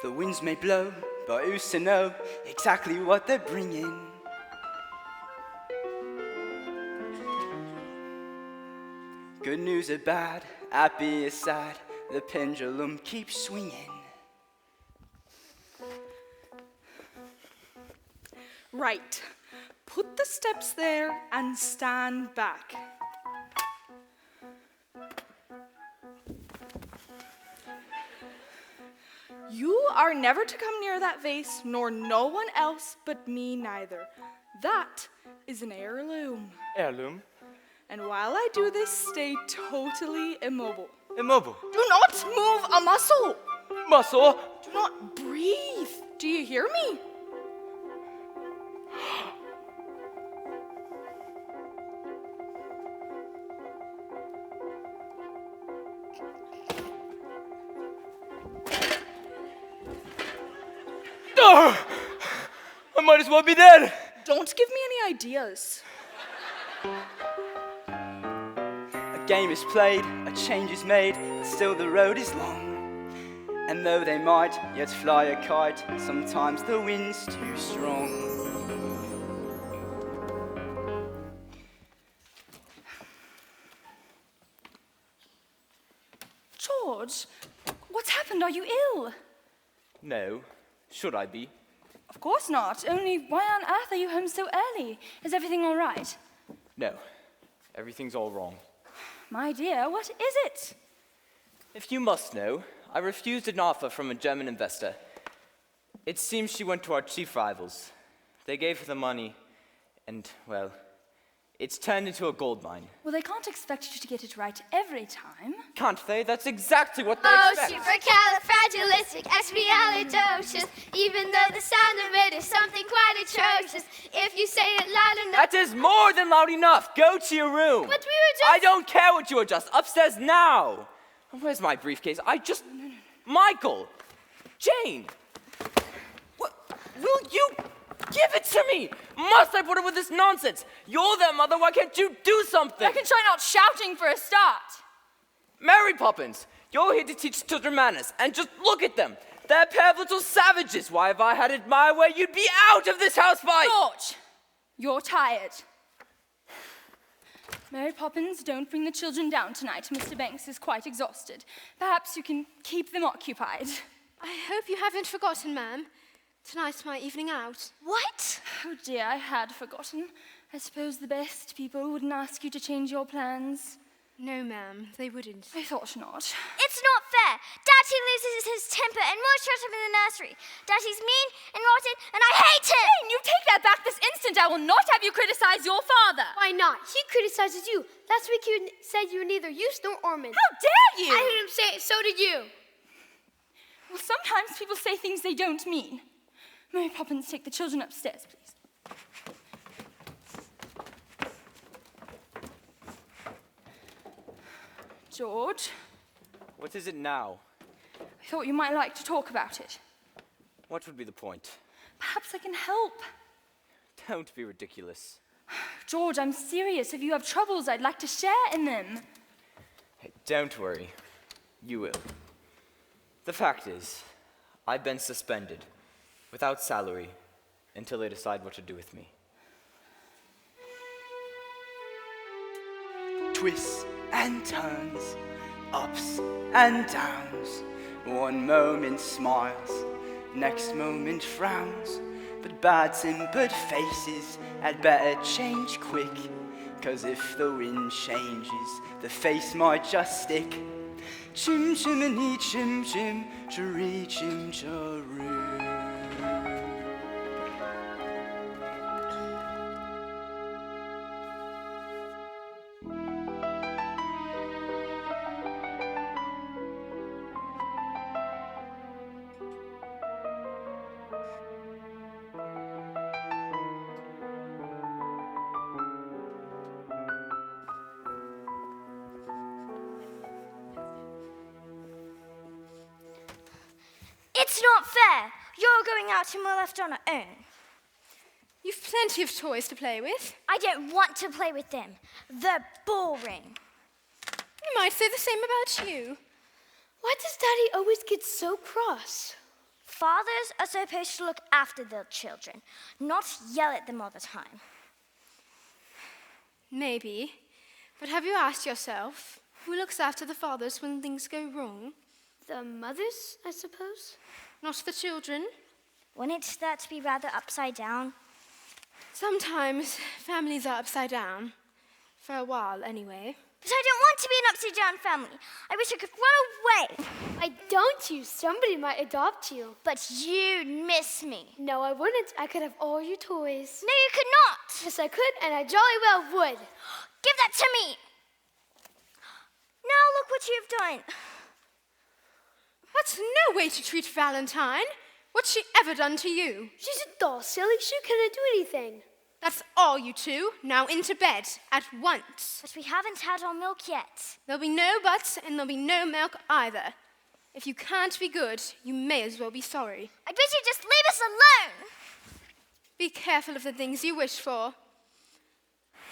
The winds may blow, but who's to know exactly what they're bringing? Good news or bad, happy or sad, the pendulum keeps swinging. Right. Put the steps there and stand back. You are never to come near that vase, nor no one else but me neither. That is an heirloom. Heirloom? And while I do this, stay totally immobile. Immobile. Do not move a muscle. Muscle? Do not breathe. Do you hear me? Oh, I might as well be dead. Don't give me any ideas. A game is played, a change is made, but still the road is long. And though they might yet fly a kite, sometimes the wind's too strong. George, what's happened? Are you ill? No. Should I be? Of course not. Only why on earth are you home so early? Is everything all right? No, everything's all wrong. My dear, what is it? If you must know, I refused an offer from a German investor. It seems she went to our chief rivals. They gave her the money, and, well, it's turned into a gold mine. Well, they can't expect you to get it right every time. Can't they? That's exactly what they expect. Supercalifragilisticexpialidocious. Even though the sound of it is something quite atrocious. If you say it loud enough. That is more than loud enough. Go to your room. But we were just. I don't care what you are just. Upstairs now. Where's my briefcase? Michael! Jane! What? Will you give it to me? Must I put up with this nonsense? You're their mother. Why can't you do something? I can try not shouting for a start. Mary Poppins, you're here to teach children manners, and just look at them. They're a pair of little savages. Why, if I had it my way, you'd be out of this house by... George, you're tired. Mary Poppins, don't bring the children down tonight. Mr. Banks is quite exhausted. Perhaps you can keep them occupied. I hope you haven't forgotten, ma'am. Tonight's my evening out. What? Oh dear, I had forgotten. I suppose the best people wouldn't ask you to change your plans. No, ma'am, they wouldn't. I thought not. It's not fair. Daddy loses his temper and won't shut up in the nursery. Daddy's mean and rotten, and I hate him! Jane, you take that back this instant. I will not have you criticize your father. Why not? He criticizes you. Last week you said you were neither use nor ornament. How dare you! I heard him say it, so did you. Well, sometimes people say things they don't mean. Mary Poppins, take the children upstairs, please. George? What is it now? I thought you might like to talk about it. What would be the point? Perhaps I can help. Don't be ridiculous. George, I'm serious. If you have troubles, I'd like to share in them. Hey, don't worry. You will. The fact is, I've been suspended, without salary, until they decide what to do with me. Twists and turns, ups and downs. One moment smiles, next moment frowns. But bad-tempered faces had better change quick, 'cause if the wind changes, the face might just stick. Chim chimney chim chim, chiree chim chiroo. It's not fair. You're going out and we're left on our own. You've plenty of toys to play with. I don't want to play with them. They're boring. You might say the same about you. Why does Daddy always get so cross? Fathers are supposed to look after their children, not yell at them all the time. Maybe. But have you asked yourself, who looks after the fathers when things go wrong? The mothers, I suppose? Not the children. Wouldn't that be rather upside down? Sometimes families are upside down. For a while, anyway. But I don't want to be an upside-down family. I wish I could run away. Why don't you? Somebody might adopt you. But you'd miss me. No, I wouldn't. I could have all your toys. No, you could not. Yes, I could, and I jolly well would. Give that to me. Now look what you've done. That's no way to treat Valentine. What's she ever done to you? She's a doll, silly. She couldn't do anything. That's all, you two. Now into bed, at once. But we haven't had our milk yet. There'll be no buts, and there'll be no milk either. If you can't be good, you may as well be sorry. I bet you just leave us alone. Be careful of the things you wish for.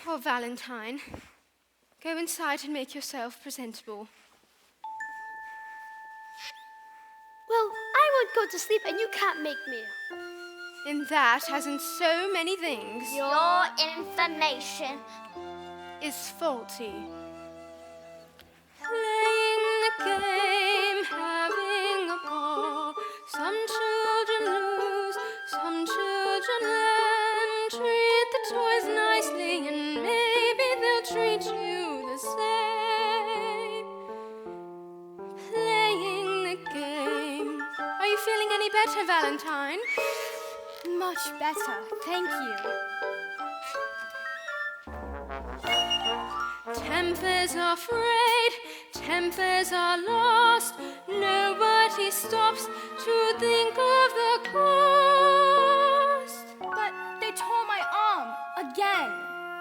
Poor Valentine. Go inside and make yourself presentable. Well, I won't go to sleep, and you can't make me. And that, as in so many things, your information is faulty. Playing the game, having a ball. Some children lose, some children better, Valentine? Much better, thank you. Tempers are frayed, tempers are lost. Nobody stops to think of the cost. But they tore my arm again.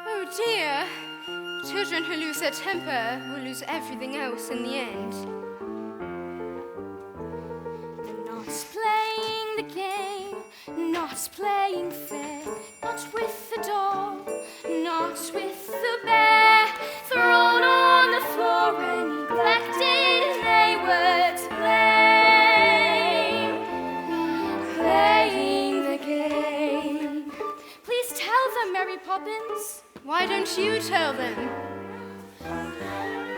Oh dear. Children who lose their temper will lose everything else in the end. Not playing the game, not playing fair, not with the doll, not with the bear, thrown on the floor and neglected, and they were to blame. Playing the game. Please tell them, Mary Poppins. Why don't you tell them?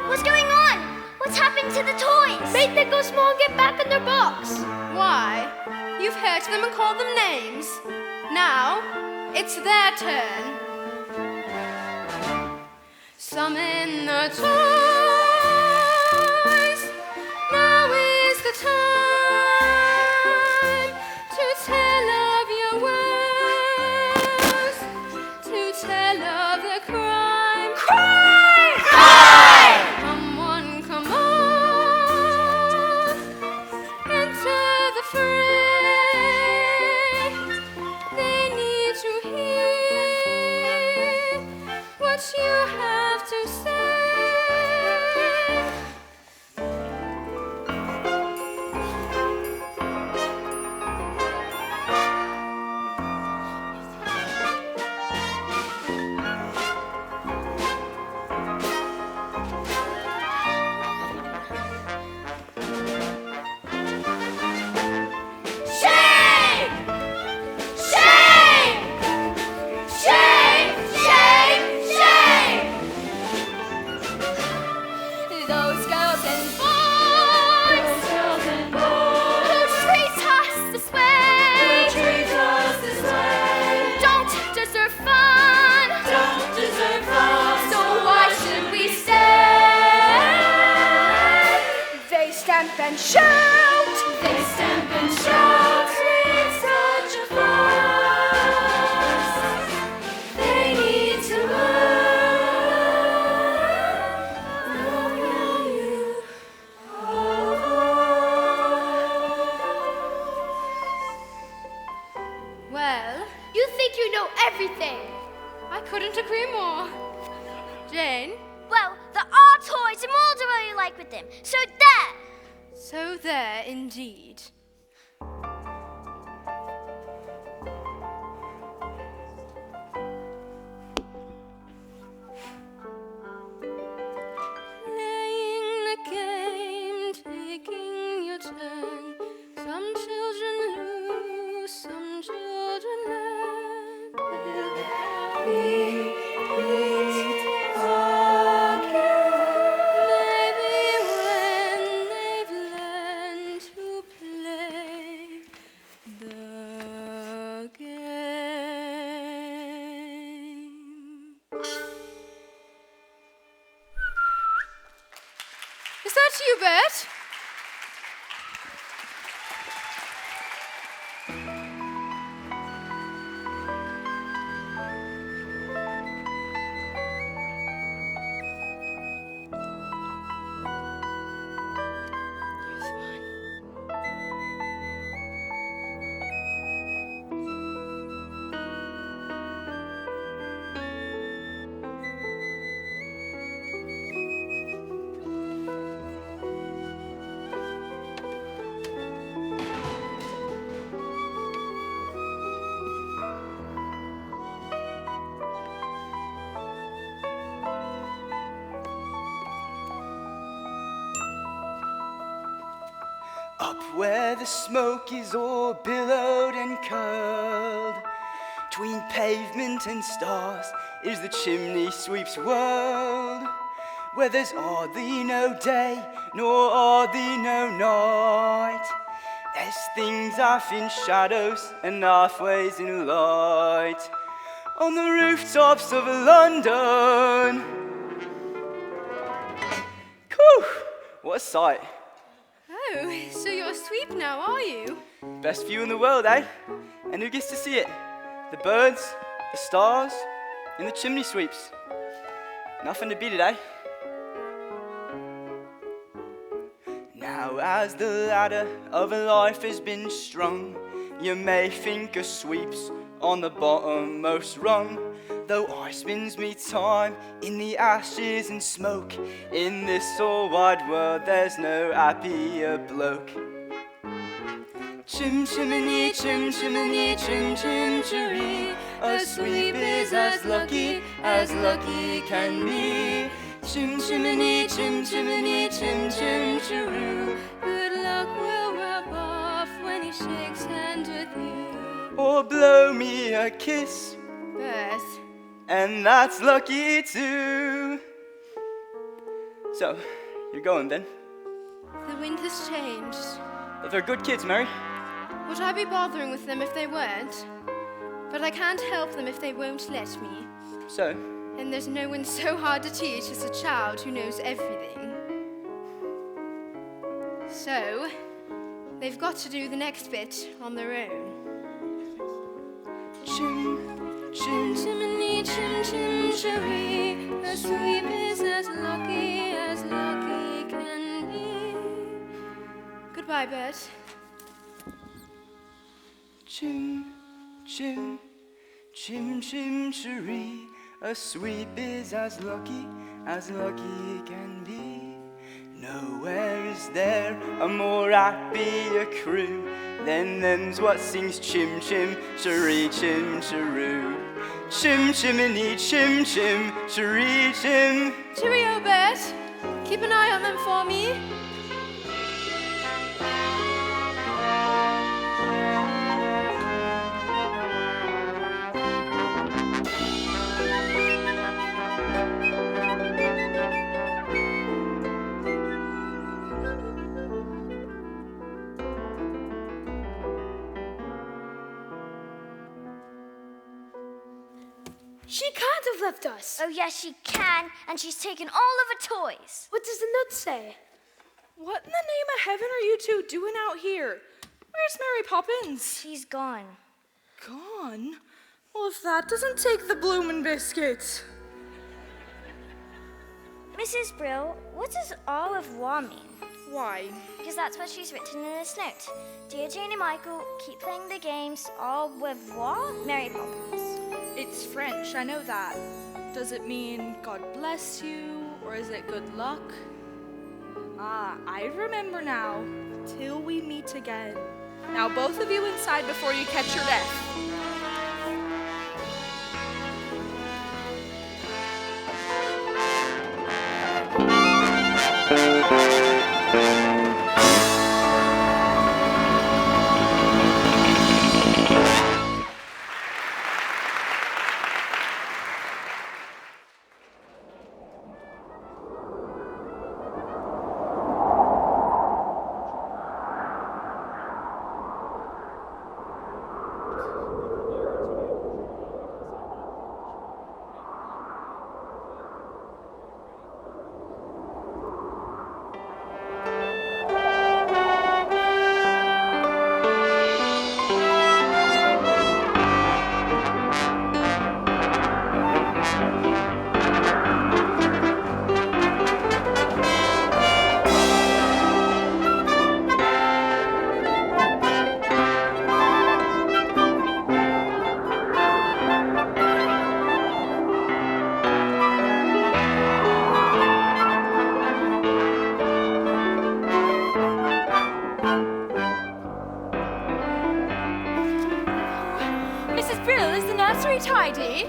What's going on? What's happened to the toys? Make them go small and get back in their box. Why? You've hurt them and called them names. Now, it's their turn. Summon the toys. Now is the time to tell of your woes, to tell of the crime. Crime! Come on, come on. Enter the fray. They need to hear what you have to say. Shame! Shame! Shame! Shame! Shame! Those girls and boys who treat us this way, don't deserve fun. So why should we stay? They stamp and shout. They stamp and shout. Create such a fuss. They need to Well, You think you know everything. I couldn't agree more. Jane? Well, there are toys and more to really like with them. So there! So there, indeed. Playing the game, taking your turn. Some children lose, some children learn. Will we meet again? Maybe when they've learned to play the game. Is that you, Bert? Up where the smoke is all billowed and curled, between pavement and stars is the chimney sweep's world, where there's hardly no day nor hardly no night. There's things half in shadows and halfways in light. On the rooftops of London. Whew, what a sight. Oh, so you're sweep now, are you? Best view in the world, eh? And who gets to see it? The birds, the stars, and the chimney sweeps. Nothing to beat it, eh? Now as the ladder of life has been strung, you may think a sweep's on the bottommost rung. Though I spends me time in the ashes and smoke, in this all wide world there's no happier bloke. Chim chimney, chim chimney, chim chim chiree, a sweep is as lucky can be. Chim chimney, chim chimney, chim chim chiroo. Good luck will rub off when he shakes hands with you. Or blow me a kiss, Beth. and that's lucky too. So, you're going then? The wind has changed. But they're good kids, Mary. Would I be bothering with them if they weren't? But I can't help them if they won't let me. So? And there's no one so hard to teach as a child who knows everything. So, they've got to do the next bit on their own. Chim, chim, chimney, chim, chim, chiree. A sweep is as lucky can be. Goodbye, Bert. Chim, chim, chim, chim, chiree. A sweep is as lucky can be. Nowhere is there a more happier crew than them's what sings chim chim, chiree, chim chiroo. Chim chimney, chim chim, chiree, chim. Cheerio, Bert. Keep an eye on them for me. She can't have left us. Oh, yes, she can, and she's taken all of her toys. What does the note say? What in the name of heaven are you two doing out here? Where's Mary Poppins? She's gone. Gone? Well, if that doesn't take the bloomin' biscuit. Mrs. Brill, what does au revoir mean? Why? Because that's what she's written in this note. Dear Jane and Michael, keep playing the games. Au revoir, Mary Poppins. It's French, I know that. Does it mean God bless you, or is it good luck? Ah, I remember now. Till we meet again. Now both of you inside before you catch your death.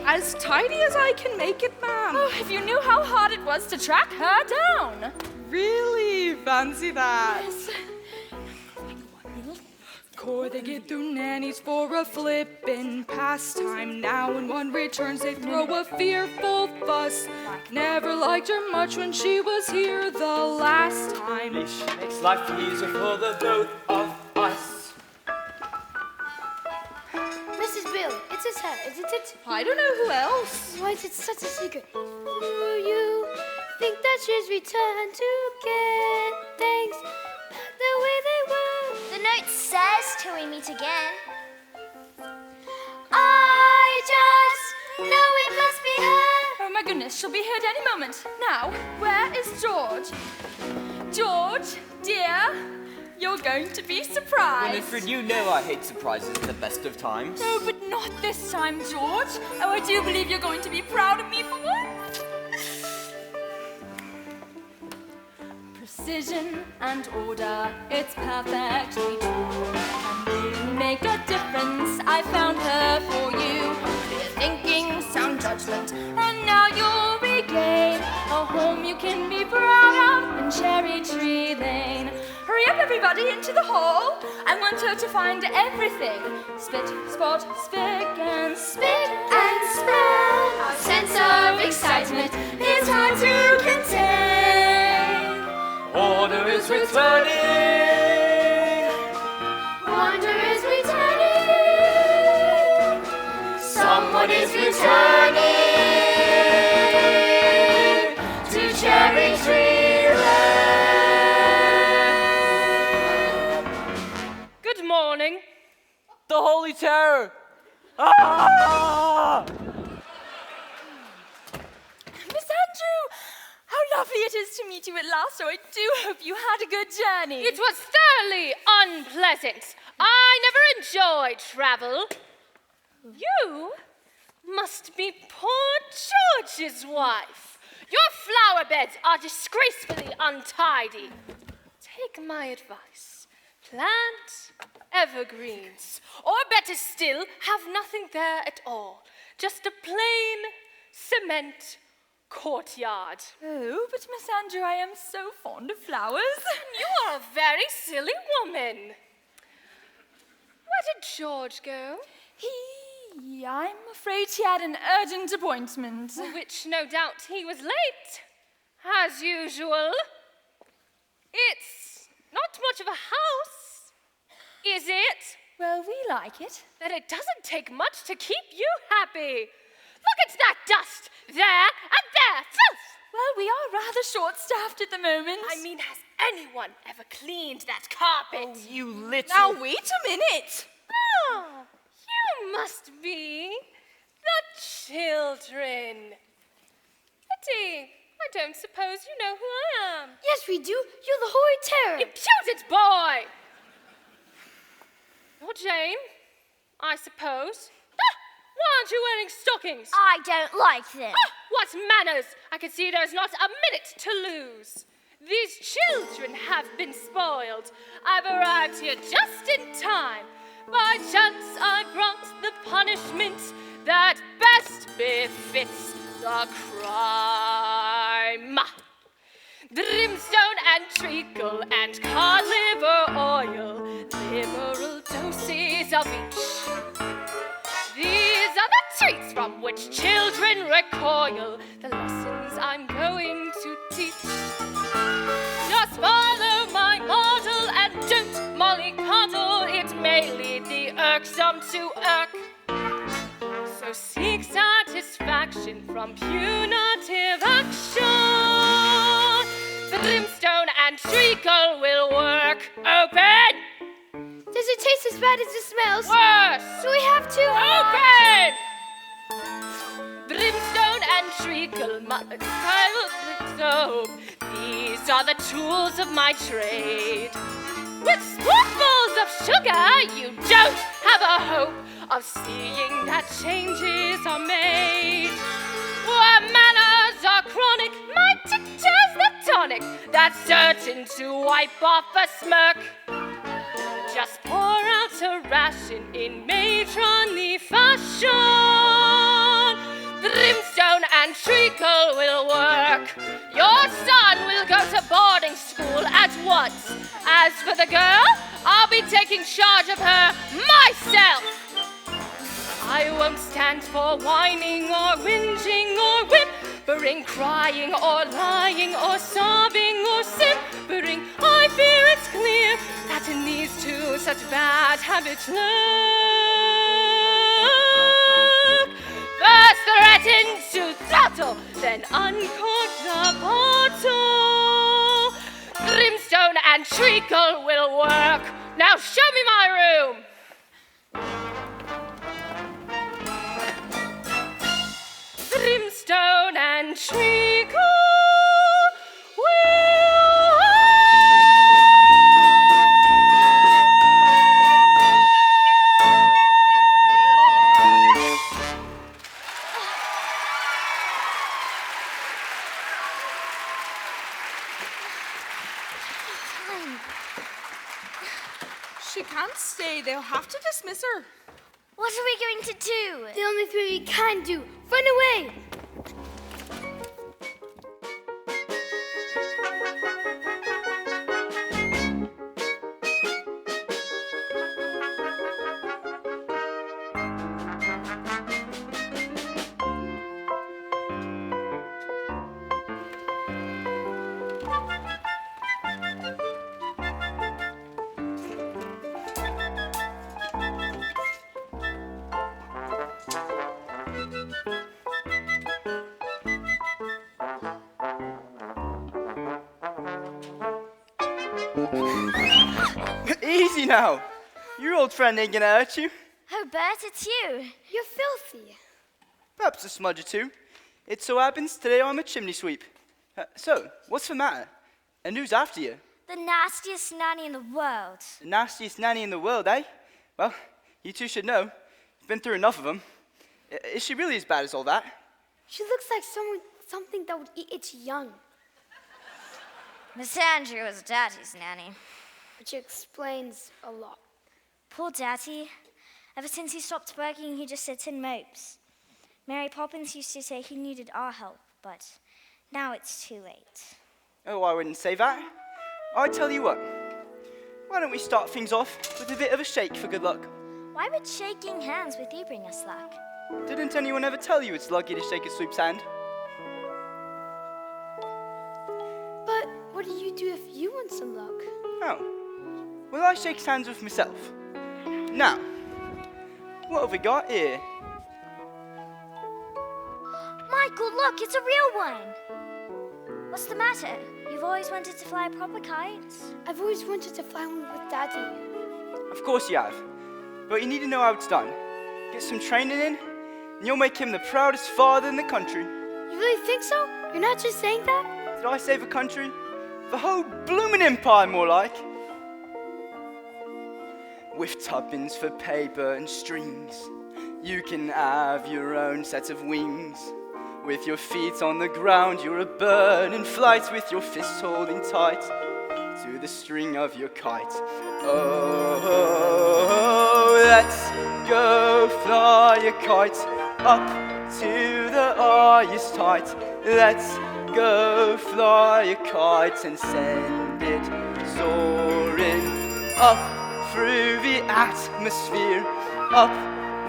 As tidy as I can make it, ma'am. Oh, if you knew how hard it was to track her down. Really? Fancy that. Yes. Core, they get through nannies for a flippin' pastime. Now when one returns, they throw a fearful fuss. Never liked her much when she was here the last time. She makes life easier for the both of us. Mrs. Bill, it's his hair, isn't it? I don't know who else. Why is it such a secret? Do you think that she's returned to get things back the way they were? The note says till we meet again. I just know it must be her. Oh my goodness, she'll be here at any moment. Now, where is George? George, dear, you're going to be surprised. Winifred, you know I hate surprises at the best of times. Oh, but not this time, George. Oh, I do believe you're going to be proud of me for once. Precision and order, it's perfectly true. And you make a difference, I found her for you. Clear thinking, sound judgment, and now you'll regain a home you can be proud of in Cherry Tree Lane. Hurry up, everybody, into the hall. I want her to find everything. Spit, spot, spick, and Spit and span. Our sense of excitement is hard to contain. Order is returning. Wonder is returning. Someone is returning to Cherry Tree Lane. Good morning. The Holy Terror. Ah! Miss Andrew, how lovely it is to meet you at last. So I do hope you had a good journey. It was thoroughly unpleasant. I never enjoyed travel. You must be poor George's wife. Your flower beds are disgracefully untidy. Take my advice. Plant evergreens. Or better still, have nothing there at all. Just a plain cement courtyard. Oh, but Miss Andrew, I am so fond of flowers. You are a very silly woman. Where did George go? I'm afraid he had an urgent appointment. For which no doubt he was late, as usual. It's not much of a house, is it? Well, we like it. Then it doesn't take much to keep you happy. Look at that dust there and there. Filth! Well, we are rather short-staffed at the moment. I mean, has anyone ever cleaned that carpet? Oh, you little... Now, wait a minute. Oh, you must be the children. Pity. I don't suppose you know who I am. Yes, we do. You're the Holy Terror. Impudent boy! You're Jane, I suppose. Why aren't you wearing stockings? I don't like them. What manners! I can see there's not a minute to lose. These children have been spoiled. I've arrived here just in time. By chance I brought the punishment that best befits the crime. Brimstone and treacle and cod liver oil, liberal doses of each. These are the treats from which children recoil, the lessons I'm going to teach. Just follow my model and don't mollycoddle, it may lead the irksome to irk. So seek satisfaction from punitive action. Brimstone and treacle will work. Open! Does it taste as bad as it smells? Worse! Do we have to? Open! Brimstone and treacle, soap. These are the tools of my trade. With spoonfuls of sugar, you don't have a hope of seeing that changes are made. Where manners are chronic, my tincture's the tonic that's certain to wipe off a smirk. Just pour out a ration in matronly fashion. Brimstone and treacle will work. Your son will go to boarding school at once. As for the girl, I'll be taking charge of her myself. I won't stand for whining or whinging or whimpering, crying or lying or sobbing or simpering. I fear it's clear that in these two such bad habits lurk. First threaten to throttle, then uncork the bottle. Brimstone and treacle will work. Now show me my room! Brimstone and treacle She can't stay. They'll have to dismiss her. What are we going to do? The only thing we can do. Run away! Easy now. Your old friend ain't gonna hurt you. Oh, Bert, it's you. You're filthy. Perhaps a smudge or two. It so happens today I'm a chimney sweep. So, what's the matter? And who's after you? The nastiest nanny in the world. The nastiest nanny in the world, eh? Well, you two should know. You've been through enough of them. Is she really as bad as all that? She looks like something that would eat its young. Miss Andrew was Daddy's nanny. Which explains a lot. Poor Daddy. Ever since he stopped working, he just sits and mopes. Mary Poppins used to say he needed our help, but now it's too late. Oh, I wouldn't say that. I tell you what. Why don't we start things off with a bit of a shake for good luck? Why would shaking hands with you bring us luck? Didn't anyone ever tell you it's lucky to shake a sweep's hand? But what do you do if you want some luck? Oh. Well, I shake hands with myself. Now, what have we got here? Michael, look, it's a real one. What's the matter? You've always wanted to fly a proper kite? I've always wanted to fly one with Daddy. Of course you have. But you need to know how it's done. Get some training in, and you'll make him the proudest father in the country. You really think so? You're not just saying that? Did I say the country? The whole bloomin' empire, more like. With tuppence for paper and strings, you can have your own set of wings. With your feet on the ground, you're a bird in flight, with your fists holding tight to the string of your kite. Oh, let's go fly a kite up to the highest height. Let's go fly a kite and send it soaring up through the atmosphere, up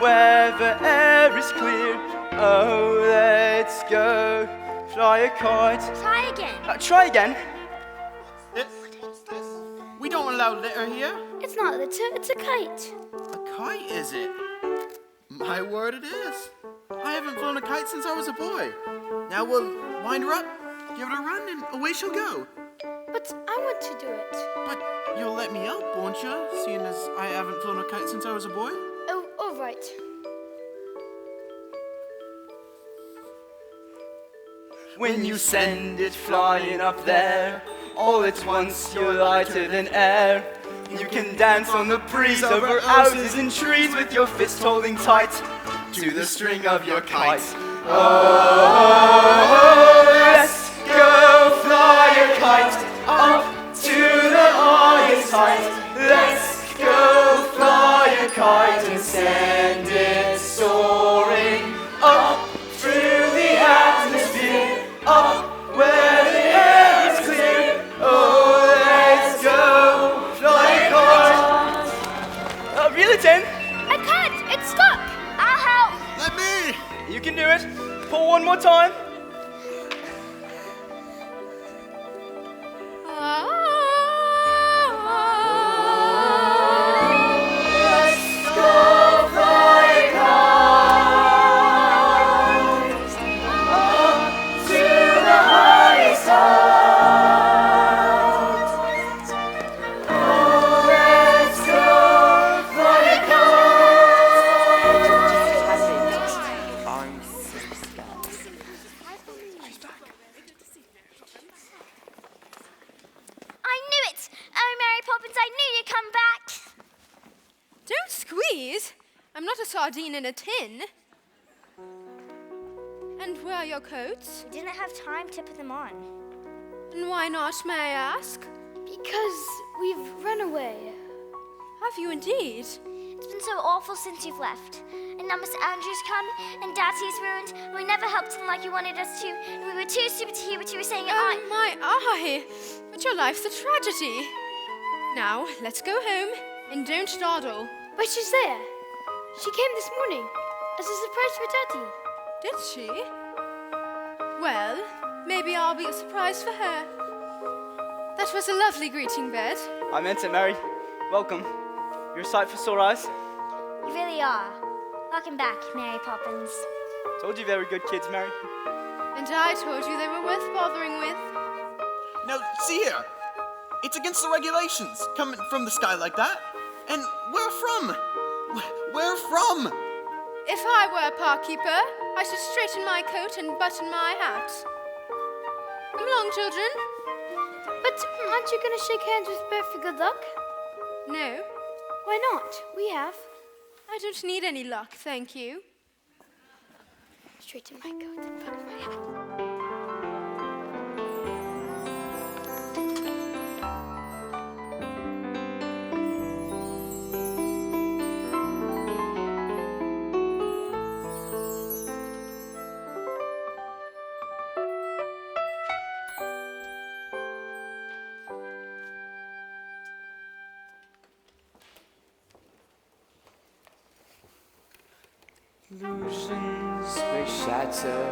where the air is clear. Oh, let's go fly a kite. Try again. Try again. We don't allow litter here. It's not litter, it's a kite. A kite, is it? My word, it is. I haven't flown a kite since I was a boy. Now we'll wind her up, give it a run, and away she'll go. But I want to do it. But you'll let me out, won't you? Seeing as I haven't flown a kite since I was a boy? Oh, all right. When you send it flying up there, all at once you're lighter than air. You can dance on the breeze over houses and trees with your fist holding tight to the string of your kite. Oh, let's go fly a kite up to the highest height. Let's go fly a kite and send it soaring up through the atmosphere, up where the air is clear. Oh, let's go fly a kite. Reel it in. I can't, it's stuck. I'll help. Let me. You can do it. Pull one more time. Poppins, I knew you'd come back. Don't squeeze. I'm not a sardine in a tin. And where are your coats? We didn't have time to put them on. And why not, may I ask? Because we've run away. Have you indeed? It's been so awful since you've left. And now Miss Andrews come, and Daddy's ruined, and we never helped him like you wanted us to, and we were too stupid to hear what you were saying. Oh, my eye! But your life's a tragedy. Now, let's go home, and don't dawdle. But she's there. She came this morning as a surprise for Daddy. Did she? Well, maybe I'll be a surprise for her. That was a lovely greeting, Bed. I meant it, Mary. Welcome. You're a sight for sore eyes. You really are. Welcome back, Mary Poppins. Told you they were good kids, Mary. And I told you they were worth bothering with. Now, see here. It's against the regulations, coming from the sky like that. And where from? Where from? If I were a park keeper, I should straighten my coat and button my hat. Come along, children. But aren't you going to shake hands with Bear for good luck? No. Why not? We have. I don't need any luck, thank you. Straighten my coat and button my hat. Illusions may shatter,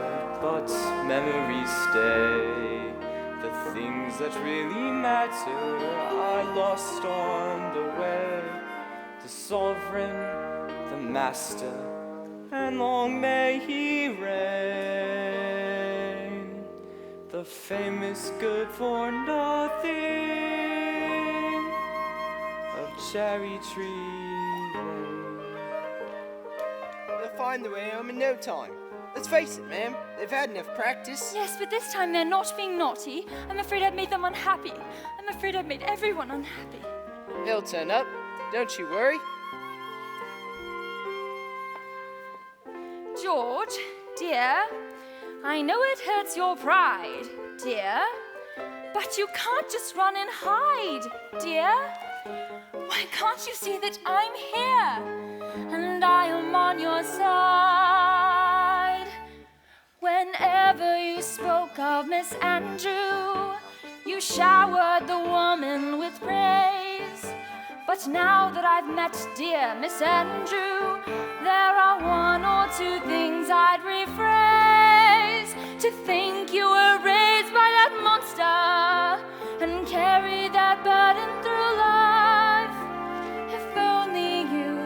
but memories stay. The things that really matter are lost on the way. The sovereign, the master, and long may he reign. The famous good for nothing of Cherry Tree. Find the way home in no time. Let's face it, ma'am, they've had enough practice. Yes, but this time they're not being naughty. I'm afraid I've made them unhappy. I'm afraid I've made everyone unhappy. They'll turn up. Don't you worry. George, dear, I know it hurts your pride, dear, but you can't just run and hide, dear. Why can't you see that I'm here? And I am on your side. Whenever you spoke of Miss Andrew, you showered the woman with praise. But now that I've met dear Miss Andrew, there are one or two things I'd rephrase. To think you were raised by that monster and carry that burden through life. If only you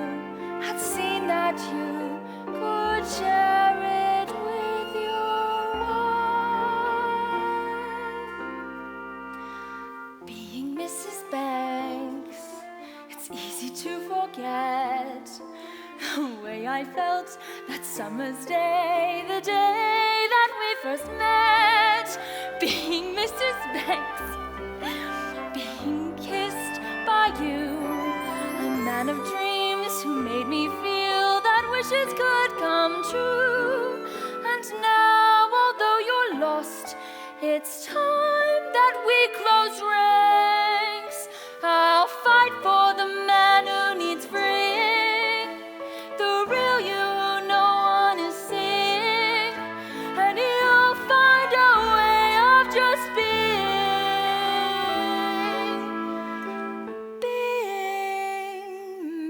had seen that you could share it with your wife. Being Mrs. Banks, it's easy to forget the way I felt that summer's day, the day that we first met. Being Mrs. Banks, being kissed by you, a man of dreams who made me feel that wishes could come true. And now, although you're lost, it's time that we close ranks. I'll fight for the man who needs freeing, the real you who no one is seeing, and you'll find a way of just being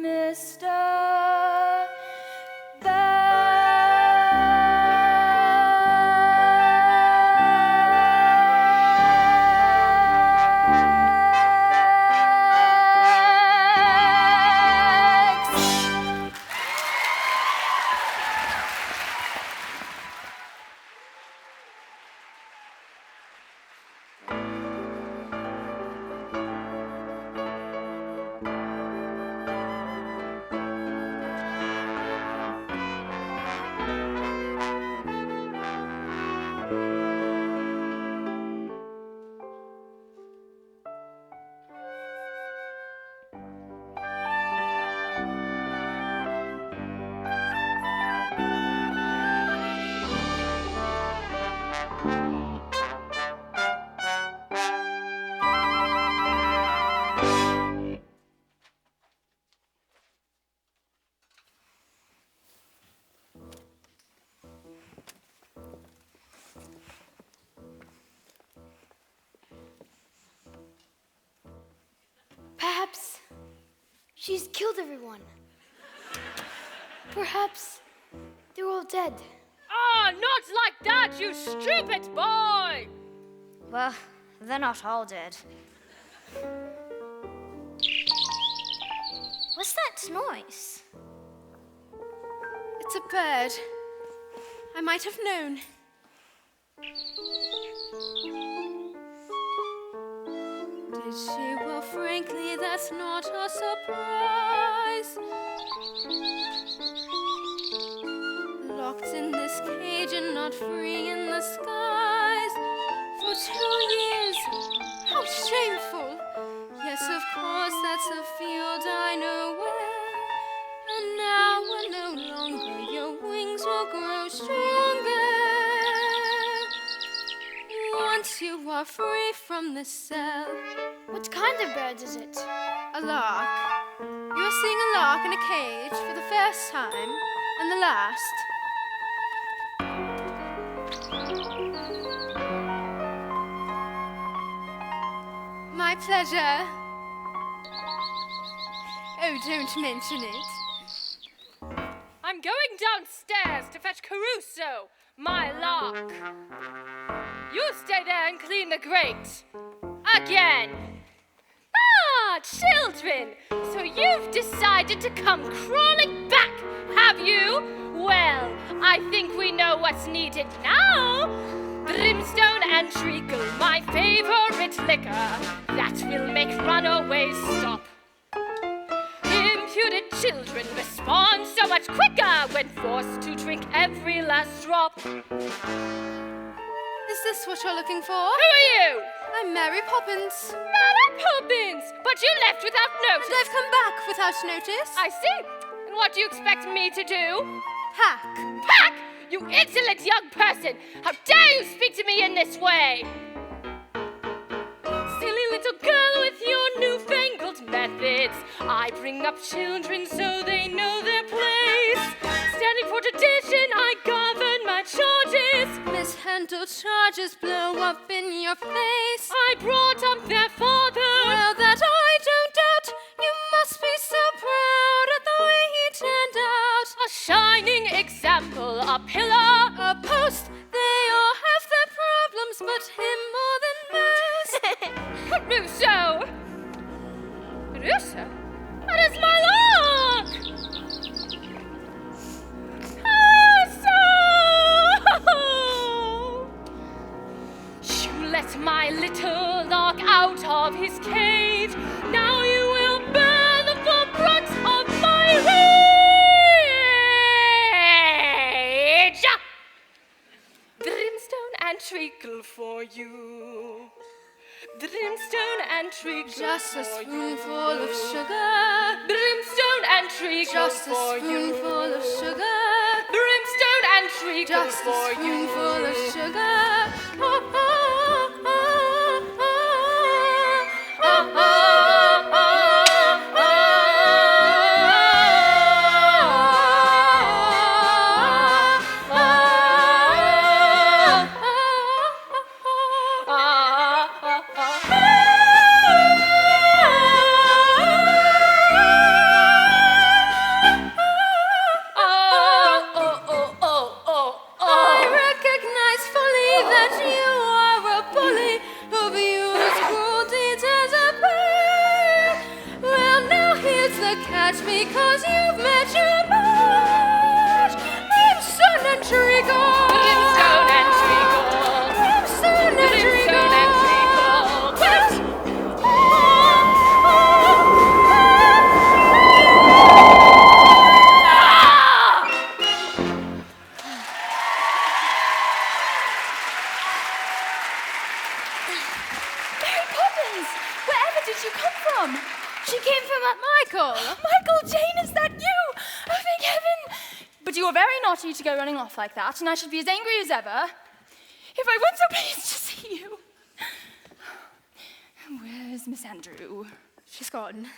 Mr. Banks. Perhaps she's killed everyone. Perhaps they're all dead. Ah, not like that, you stupid boy! Well, they're not all dead. What's that noise? It's a bird. I might have known. Did she? Well, frankly, that's not a surprise. Locked in this cage and not free in the skies for 2 years. How shameful! Yes, of course, that's a field I know well. And now we're no longer, your wings will grow stronger. Once you are free from this cell. What kind of bird is it? A lark. You are seeing a lark in a cage for the first time and the last. My pleasure. Oh, don't mention it. I'm going downstairs to fetch Caruso, my lark. You stay there and clean the grate. Again. Ah, children! So you've decided to come crawling back, have you? Well, I think we know what's needed now. Brimstone and treacle, my favorite liquor. That will make runaways stop. Imputed children respond so much quicker when forced to drink every last drop. Is this what you're looking for? Who are you? I'm Mary Poppins. Mary Poppins! But you left without notice. And I've come back without notice. I see. And what do you expect me to do? Hack. Hack! You insolent young person! How dare you speak to me in this way? Silly little girl with your newfangled methods. I bring up children so they know their place. Standing for tradition, I govern my charges. Mishandled charges blow up in your face. I brought up their father. Well, that I don't doubt. You must be so proud at the way he turned out. A shining example, a pillar, a post. They all have their problems, but him more than most. Caruso! Caruso? That is my lark! Caruso! You let my little lark out of his cage. Now you will bear the full brunt of my rage! Brimstone and treacle for you. Brimstone and treacle just a spoonful of sugar. Brimstone and treacle just for a spoonful of sugar. Brimstone and treacle just for a spoonful you. of sugar. Oh, oh, oh, oh, oh, oh, oh. Because you've met your match. Brimstone and treacle. Brimstone and treacle. Brimstone and treacle. Mary Poppins! Wherever did you come from? She came from Michael! Michael, Jane, is that you? Oh, thank heaven! But you were very naughty to go running off like that, and I should be as angry as ever if I weren't so pleased to see you. Where's Miss Andrew? She's gone.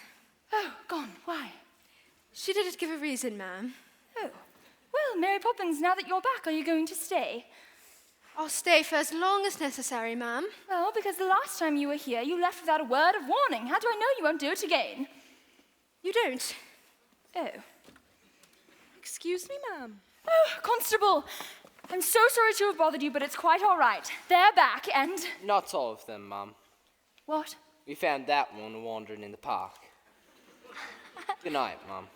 Oh, gone. Why? She didn't give a reason, ma'am. Oh. Well, Mary Poppins, now that you're back, are you going to stay? I'll stay for as long as necessary, ma'am. Well, because the last time you were here, you left without a word of warning. How do I know you won't do it again? You don't? Oh. Excuse me, ma'am. Oh, Constable! I'm so sorry to have bothered you, but it's quite all right. They're back, and... Not all of them, Mum. What? We found that one wandering in the park. Good night, Mum.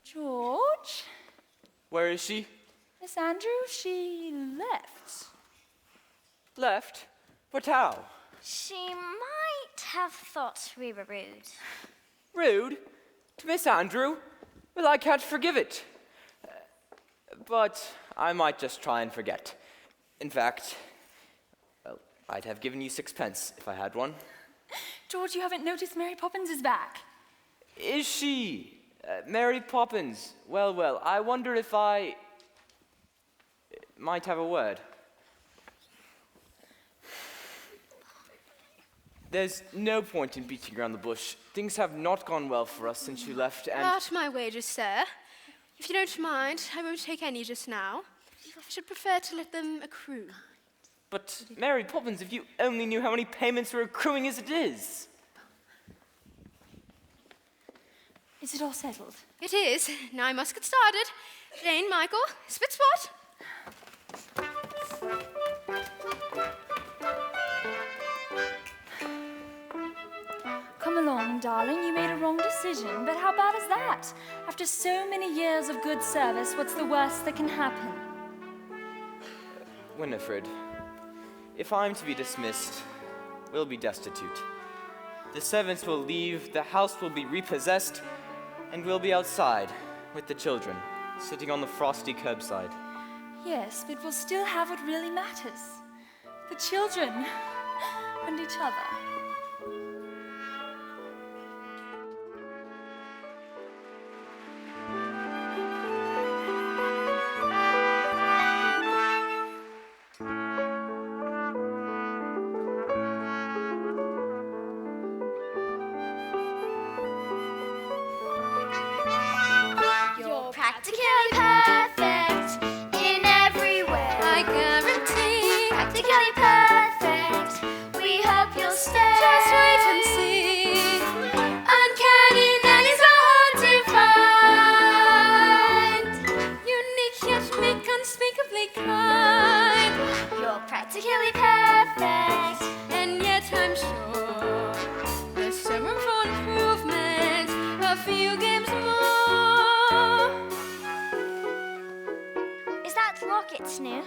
George? Where is she? Miss Andrews, she left. Left? But how? She might have thought we were rude. Rude? To Miss Andrew? Well, I can't forgive it. But I might just try and forget. In fact, well, I'd have given you 6 if I had one. George, you haven't noticed Mary Poppins is back. Is she? Mary Poppins. Well, I wonder if I might have a word. There's no point in beating around the bush. Things have not gone well for us since you left, and... At my wages, sir. If you don't mind, I won't take any just now. I should prefer to let them accrue. But, Mary Poppins, if you only knew how many payments we're accruing as it is. Is it all settled? It is. Now I must get started. Jane, Michael, spit spot. Come along, darling. You made a wrong decision, but how bad is that? After so many years of good service, what's the worst that can happen? Winifred, if I'm to be dismissed, we'll be destitute. The servants will leave, the house will be repossessed, and we'll be outside with the children, sitting on the frosty curbside. Yes, but we'll still have what really matters. The children and each other. Practically perfect in every way. I guarantee. Practically perfect. We hope you'll stay. Just wait and see. Uncanny nannies are hard to find. Unique yet make unspeakably kind. You're practically perfect. And yet I'm sure there's still room for improvement. A few games more. Is that locket new?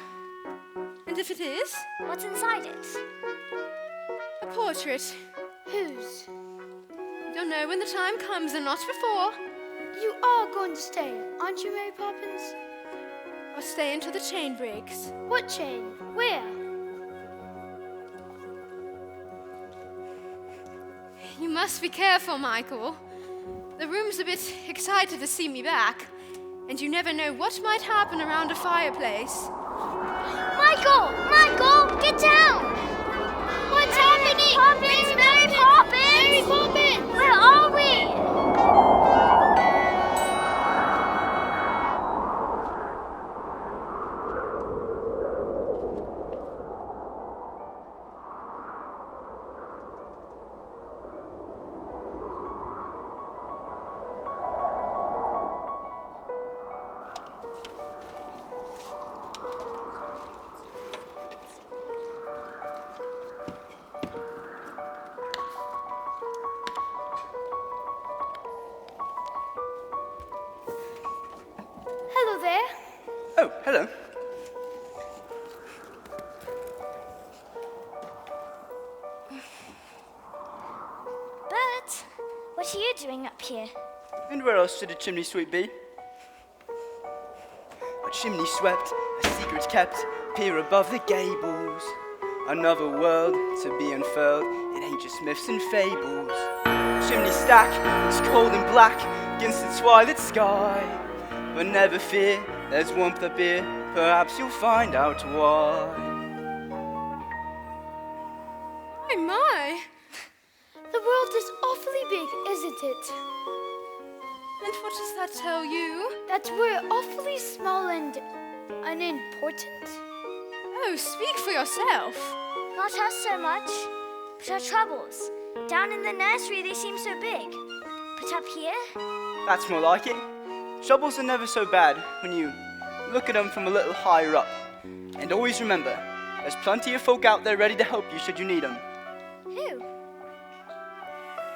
And if it is? What's inside it? A portrait. Whose? You'll know when the time comes and not before. You are going to stay, aren't you, Mary Poppins? I'll stay until the chain breaks. What chain? Where? You must be careful, Michael. The room's a bit excited to see me back, and you never know what might happen around a fireplace. Michael! Michael! Get down! What's happening? Poppins! Mary Poppins! Mary Poppins! Where are we? Hello there. Oh, hello. Bert, what are you doing up here? And where else should a chimney sweep be? A chimney swept, a secret kept, peer above the gables. Another world to be unfurled in ancient myths and fables. Chimney stack, it's cold and black against the twilight sky. But never fear, there's warmth up here, perhaps you'll find out why. My! The world is awfully big, isn't it? And what does that tell you? That we're awfully small and unimportant. Oh, speak for yourself. Not us so much, but our troubles. Down in the nursery they seem so big. But up here? That's more like it. Troubles are never so bad when you look at them from a little higher up. And always remember, there's plenty of folk out there ready to help you should you need them. Who?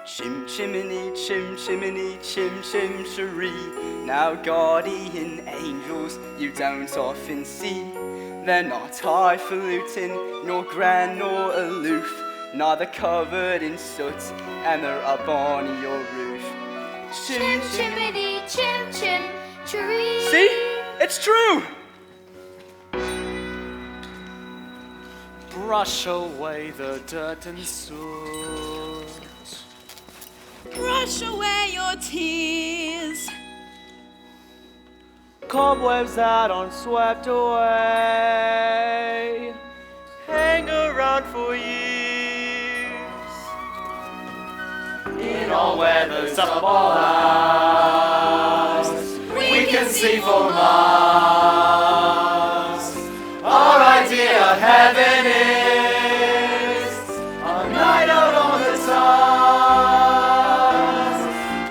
Chim chimney, chim chimney, chim chim cherie. Now guardian angels you don't often see. They're not highfalutin, nor grand nor aloof. Neither covered in soot, and they're up on your roof. Chim chimney, chim chim cheree. See? It's true! Brush away the dirt and soot. Brush away your tears. Cobwebs that aren't swept away hang around for years. In all weathers of all hours, we can see for miles. Our idea of heaven is a night out on the stars.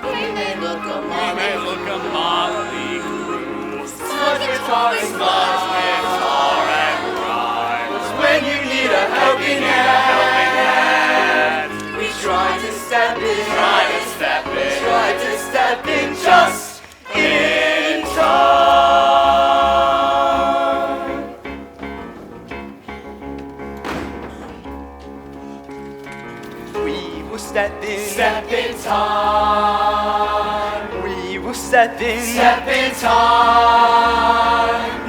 We may look a motley crew, some guitar and rhymes. When you need a helping hand, we try to step in, just in time. We will step in time. We will step in time.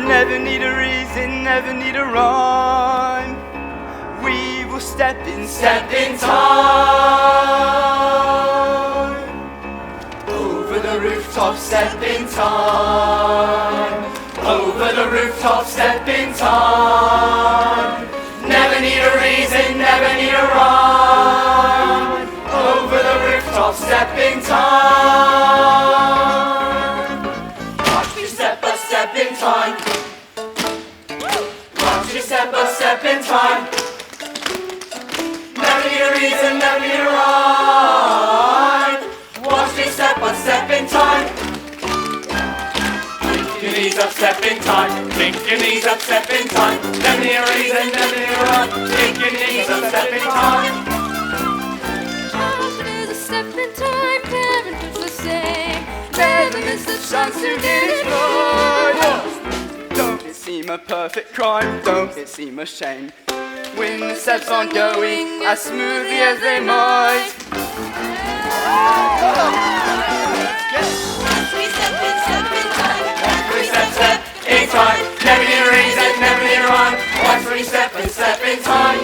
Never need a reason, never need a rhyme. We will step in time. Over the rooftop, step in time. Over the rooftop, step in time. Never need a reason, never need a rhyme. Over the rooftop, step in time. Watch me step a step in time. Watch me step a step in time. Never need a reason, never need a rhyme. Watch me step a step in time. Blink your knees up, step in time. Blink your knees up, step in time. Never need a reason, never need a rhyme. Blink your knees up, step in time. Childhood is a step in time, parenthood's the same. Never miss the chance to get it. Don't it seem a perfect crime? Don't it seem a shame? When the steps aren't going as smoothly as they might. Step in time. Never need a reason, never need a rhyme. Watch me step in time.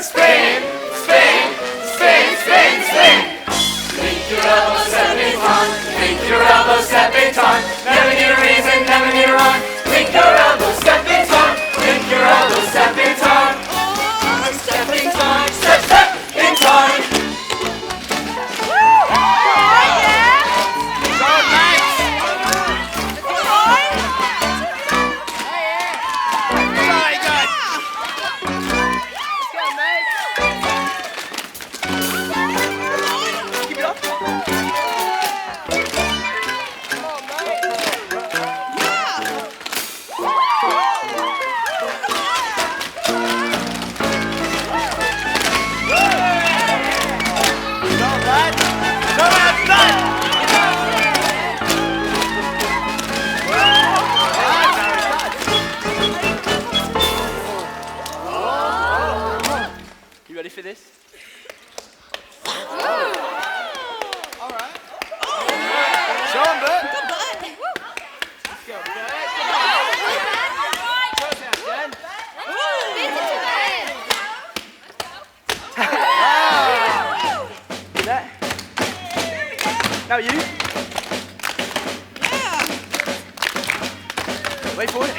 Spin, spin, spin, spin, spin. Link your elbows, step in time. Link your elbows, step in time. Never need a reason, never need a rhyme. Link your elbows, step in time. Link your elbows, step in time. Step in time, step in time. You ready for this? Alright. Show 'em, Bert. Let's go, Bert. That. Now you. Wait for it.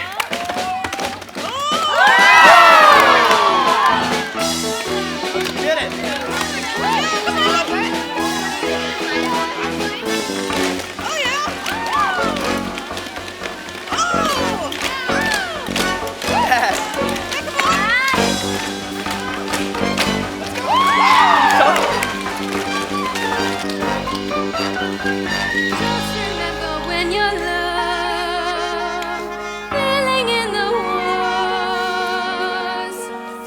Get it. Just remember when you're low, feeling in the wars.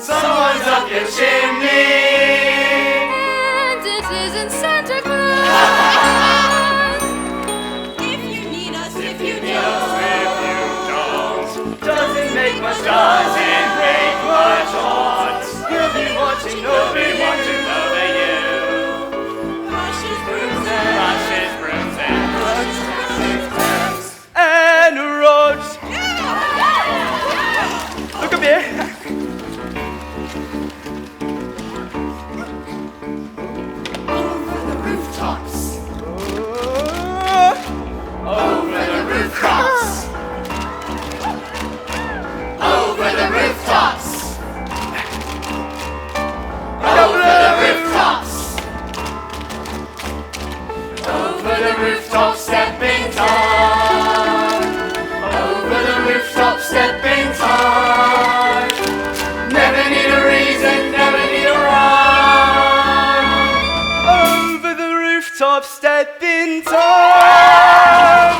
Someone's up your chimney. And it isn't Santa Claus. If you need us, if you don't, doesn't make much, doesn't break much odds. We'll be watching over you. Brushes, brooms, And roads. Look up here. Over the rooftops. Over the rooftops. Over the rooftops. Over the rooftops. Over the rooftop stepping time. Over the rooftop stepping time. Never need a reason, never need a rhyme. Over the rooftop, step in time.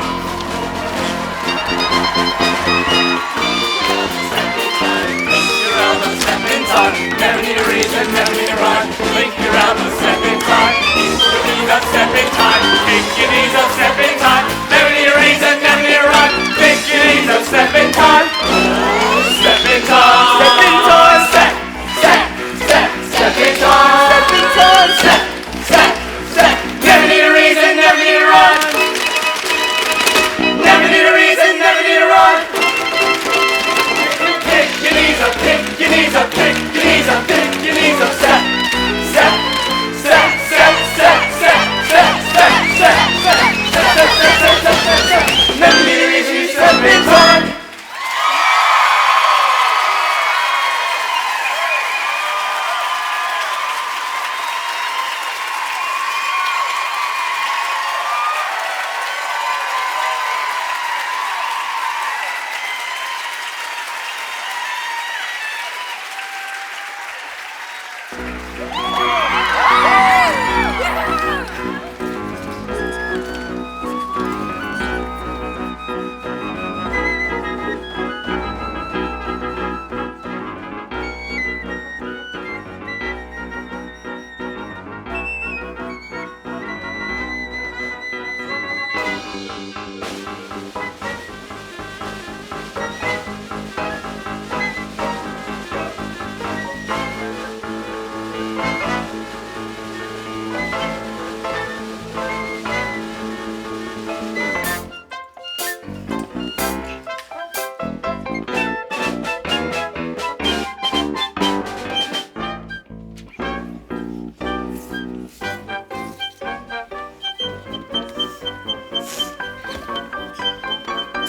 Never need a reason, never need a rhyme. Link your album, step in time. Put your knees up, step in time. Kick your knees up, step in time. Never need a reason, never need a rhyme. Kick your knees up, step in time. Step in time. Step in time. Step, step, step, step in time. Step in time. Step, step, step. Never need a reason, never need a rhyme. Never need a reason, never need a rhyme. Kick your knees up, kick your knees up, kick your knees up, kick your knees up, step, step, step, step, step, step, step, step, step, step, step, step, step, step. Never need a reason, you step in time.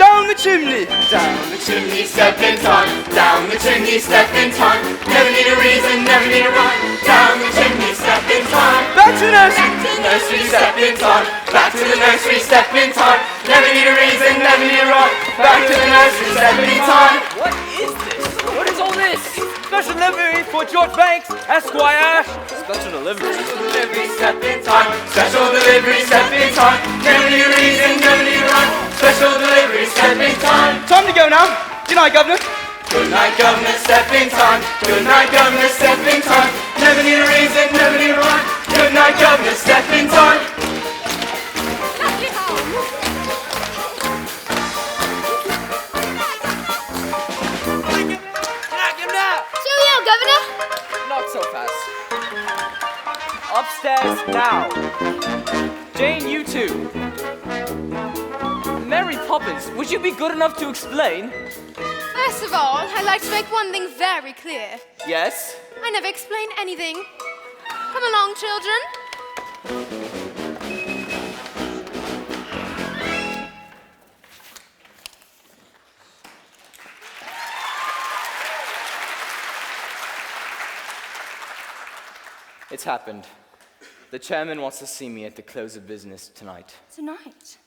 Down the chimney. Down the chimney, step in time. Down the chimney, step in time. Never need a reason, never need a rhyme. Down the chimney, step in time. Back to the nursery. Back to the nursery, step in time. Back to the nursery, step in time. Never need a reason, never need a rhyme. Back to the nursery, step in time. What is this? What is all this? Special delivery for George Banks, Esquire. Special delivery. Special delivery, step in time. Special delivery, step in time. Never need a reason, never need a rhyme. Special delivery, step in time. Time to go now. Good night, Governor. Good night, Governor, step in time. Good night, Governor, step in time. Never need a reason, never need a rhyme. Good night, Governor, step in time. Cheerio, Governor. Not so fast. Upstairs now. Jane, you too. Mary Poppins, would you be good enough to explain? First of all, I'd like to make one thing very clear. Yes? I never explain anything. Come along, children. It's happened. The chairman wants to see me at the close of business tonight. Tonight?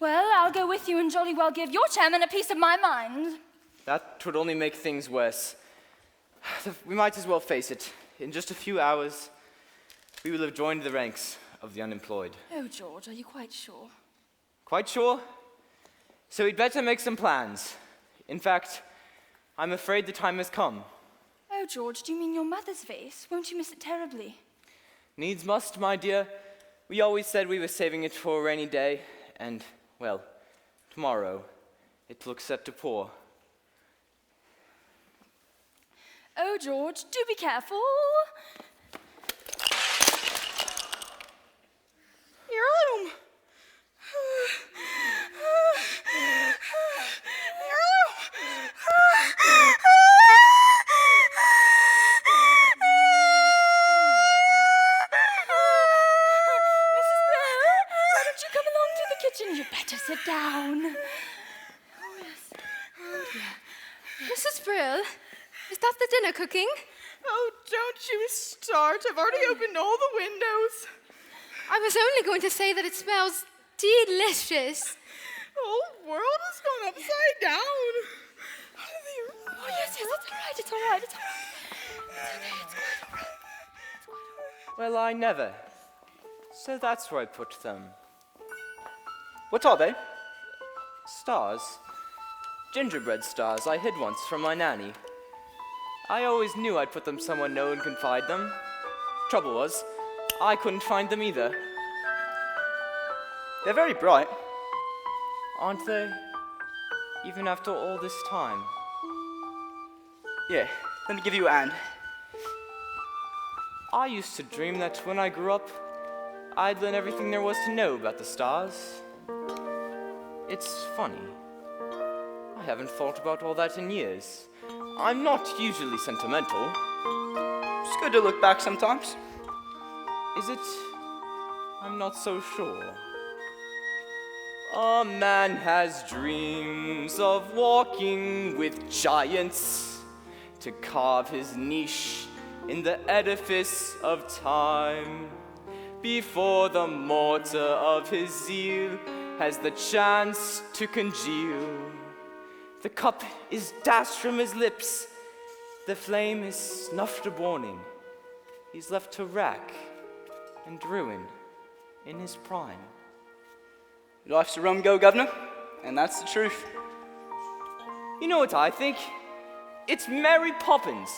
Well, I'll go with you and jolly well give your chairman a piece of my mind. That would only make things worse. We might as well face it. In just a few hours, we will have joined the ranks of the unemployed. Oh, George, are you quite sure? Quite sure? So we'd better make some plans. In fact, I'm afraid the time has come. Oh, George, do you mean your mother's vase? Won't you miss it terribly? Needs must, my dear. We always said we were saving it for a rainy day, and, well, tomorrow it looks set to pour. Oh, George, do be careful. Heirloom! You better sit down. Oh, yes. Oh, dear. Mrs. Brill, is that the dinner cooking? Oh, don't you start. I've already opened all the windows. I was only going to say that it smells delicious. The whole world has gone upside down. Oh, yes, it's all right. It's all right. It's quite all right. Well, I never. So that's where I put them. What are they? Stars. Gingerbread stars I hid once from my nanny. I always knew I'd put them somewhere no one could find them. Trouble was, I couldn't find them either. They're very bright. Aren't they? Even after all this time. Yeah, let me give you a hand. I used to dream that when I grew up, I'd learn everything there was to know about the stars. It's funny. I haven't thought about all that in years. I'm not usually sentimental. It's good to look back sometimes. Is it? I'm not so sure. A man has dreams of walking with giants to carve his niche in the edifice of time before the mortar of his zeal has the chance to congeal. The cup is dashed from his lips. The flame is snuffed a warning. He's left to rack and ruin in his prime. Life's a rum go, Governor, and that's the truth. You know what I think? It's Mary Poppins.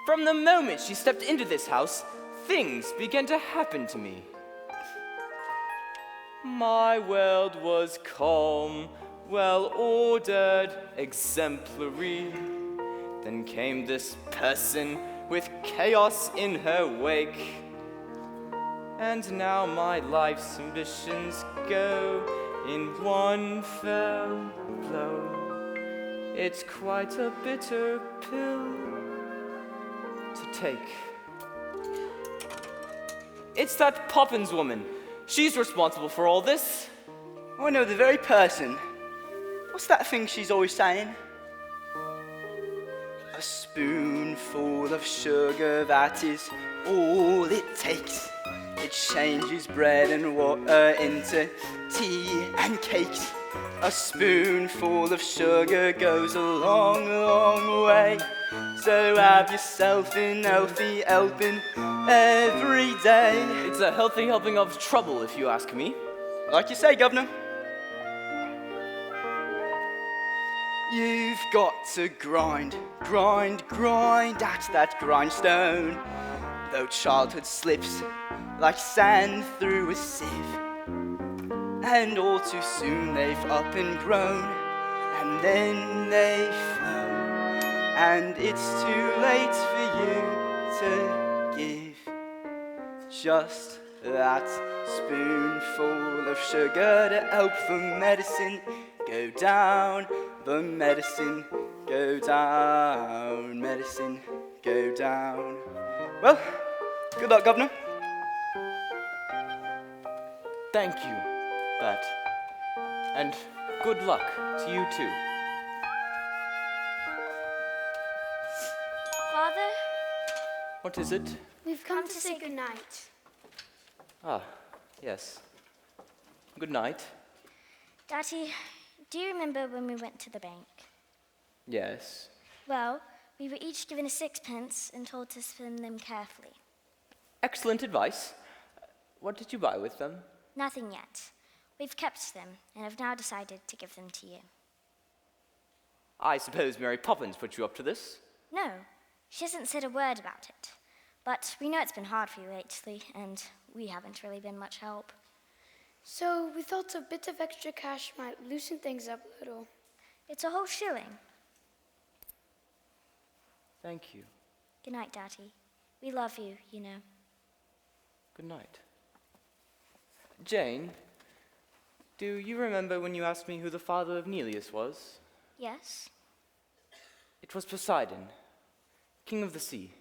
From the moment she stepped into this house, things began to happen to me. My world was calm, well-ordered, exemplary. Then came this person with chaos in her wake. And now my life's ambitions go in one fell blow. It's quite a bitter pill to take. It's that Poppins woman. She's responsible for all this. Oh, I know the very person. What's that thing she's always saying? A spoonful of sugar, that is all it takes. It changes bread and water into tea and cakes. A spoonful of sugar goes a long, long way. So have yourself an healthy helping every day. It's a healthy helping of trouble, if you ask me. Like you say, Governor. You've got to grind, grind, grind at that grindstone. Though childhood slips like sand through a sieve. And all too soon they've up and grown, and then they've flown. And it's too late for you to give just that spoonful of sugar to help the medicine go down. The medicine go down, medicine go down. Well, good luck, Governor. Thank you, Bat. And good luck to you too. Father? What is it? We've come to say goodnight. Ah, yes. Good night. Daddy, do you remember when we went to the bank? Yes. Well, we were each given a sixpence and told to spend them carefully. Excellent advice. What did you buy with them? Nothing yet. We've kept them and have now decided to give them to you. I suppose Mary Poppins put you up to this? No, she hasn't said a word about it. But we know it's been hard for you lately, and we haven't really been much help. So we thought a bit of extra cash might loosen things up a little. It's a whole shilling. Thank you. Good night, Daddy. We love you, you know. Good night. Jane, do you remember when you asked me who the father of Neleus was? Yes? It was Poseidon, king of the sea.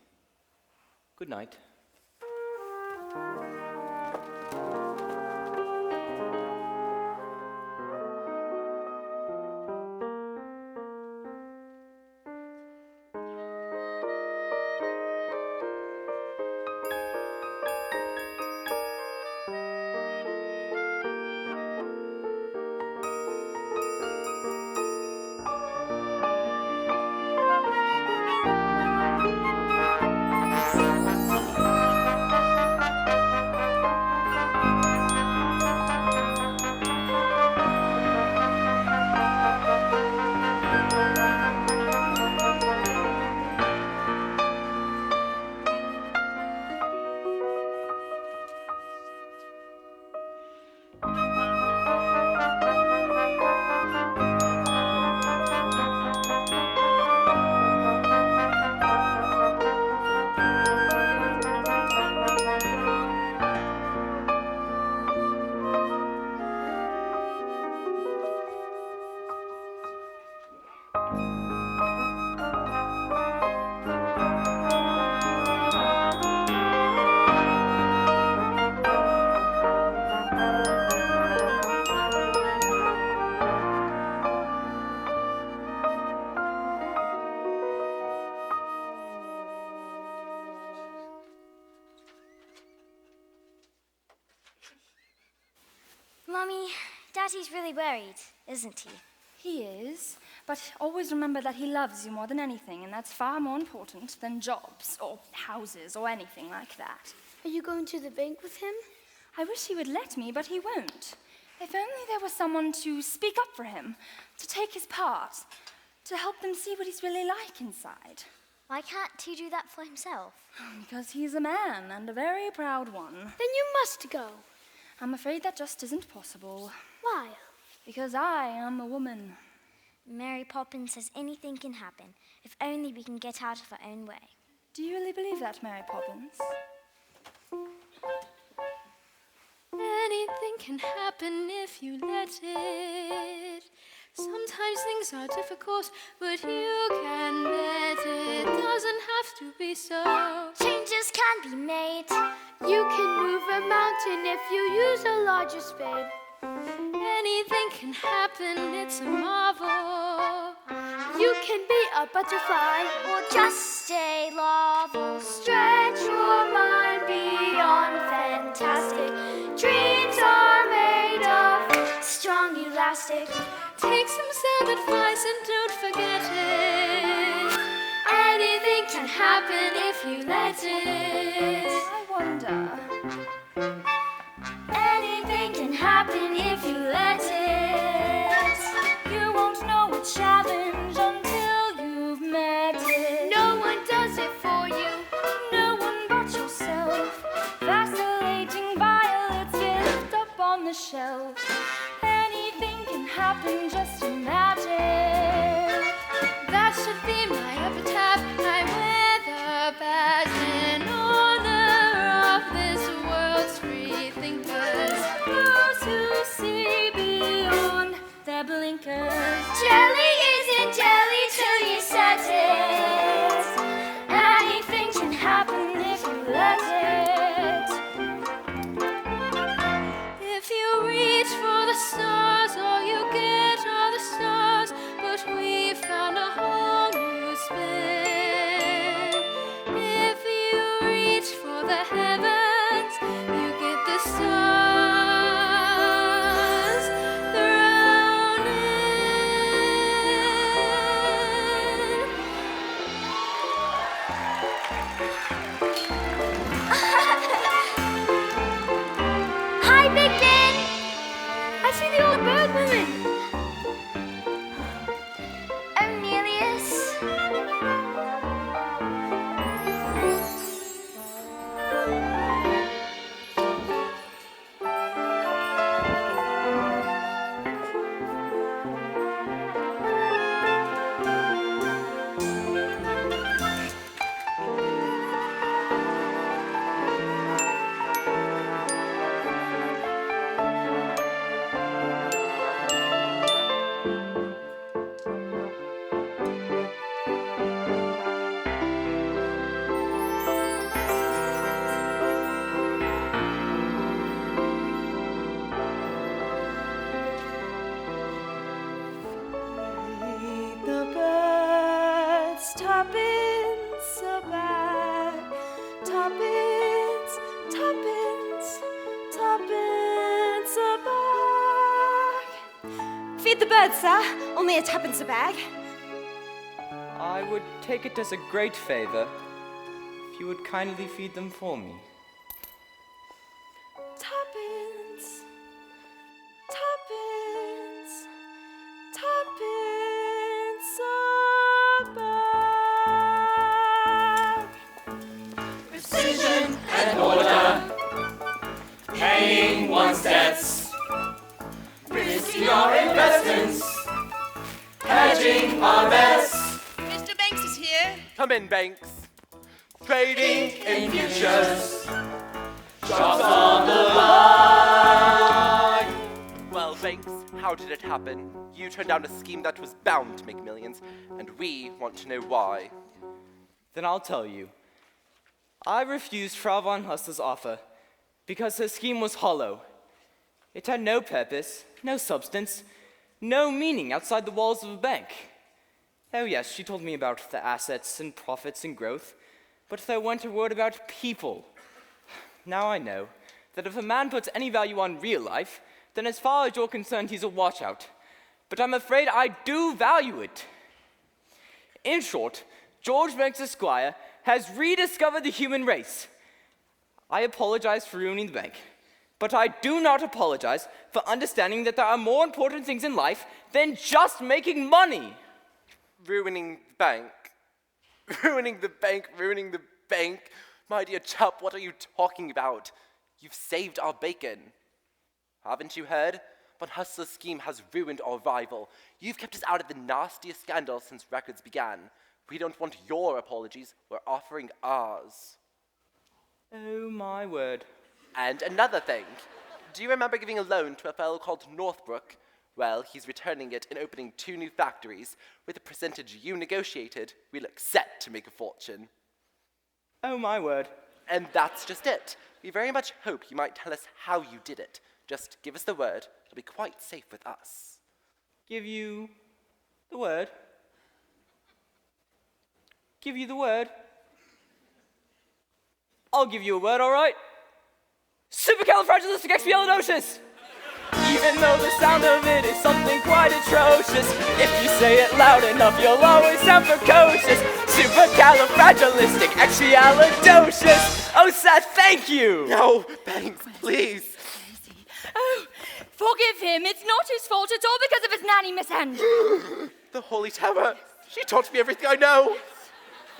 Good night. Mummy, Daddy's really worried, isn't he? He is, but always remember that he loves you more than anything, and that's far more important than jobs or houses or anything like that. Are you going to the bank with him? I wish he would let me, but he won't. If only there was someone to speak up for him, to take his part, to help them see what he's really like inside. Why can't he do that for himself? Because he's a man, and a very proud one. Then you must go. I'm afraid that just isn't possible. Why? Because I am a woman. Mary Poppins says anything can happen, if only we can get out of our own way. Do you really believe that, Mary Poppins? Anything can happen if you let it. Sometimes things are difficult, but you can let it. Doesn't have to be so. Changes can be made. You can move a mountain if you use a larger spade. Anything can happen, it's a marvel. You can be a butterfly or just a larval. Stretch your mind beyond fantastic. Dreams are made of strong elastic. Take some sound advice and don't forget it. Anything can happen if you let it. I wonder. Anything can happen if you let it. You won't know a challenge until you've met it. No one does it for you. No one but with the birds, sir. Only a tuppence a bag. I would take it as a great favor if you would kindly feed them for me. Tuppence. Tuppence. Tuppence a bag. Precision and order, paying one's debts, risking our investments, hedging our bets. Mr. Banks is here. Come in, Banks. Trading in futures, jobs on the line. Well, Banks, how did it happen? You turned down a scheme that was bound to make millions, and we want to know why. Then I'll tell you. I refused Frau von Hustler's offer because her scheme was hollow. It had no purpose, no substance, no meaning outside the walls of a bank. Oh yes, she told me about the assets and profits and growth, but there weren't a word about people. Now I know that if a man puts any value on real life, then as far as you're concerned, he's a washout. But I'm afraid I do value it. In short, George Banks Esquire has rediscovered the human race. I apologize for ruining the bank, but I do not apologize for understanding that there are more important things in life than just making money. Ruining the bank. Ruining the bank, ruining the bank. My dear chap, what are you talking about? You've saved our bacon. Haven't you heard? Von Hustler's scheme has ruined our rival. You've kept us out of the nastiest scandal since records began. We don't want your apologies, we're offering ours. Oh my word. And another thing. Do you remember giving a loan to a fellow called Northbrook? Well, he's returning it and opening 2 new factories. With the percentage you negotiated, we look set to make a fortune. Oh my word. And that's just it. We very much hope you might tell us how you did it. Just give us the word. It'll be quite safe with us. Give you the word? Give you the word? I'll give you a word, all right? Supercalifragilisticexpialidocious! Even though the sound of it is something quite atrocious, if you say it loud enough, you'll always sound precocious. Supercalifragilisticexpialidocious! Oh, sir, thank you! No, Banks, please. Oh, forgive him. It's not his fault. It's all because of his nanny, Miss Andrews. The Holy Terror. She taught me everything I know.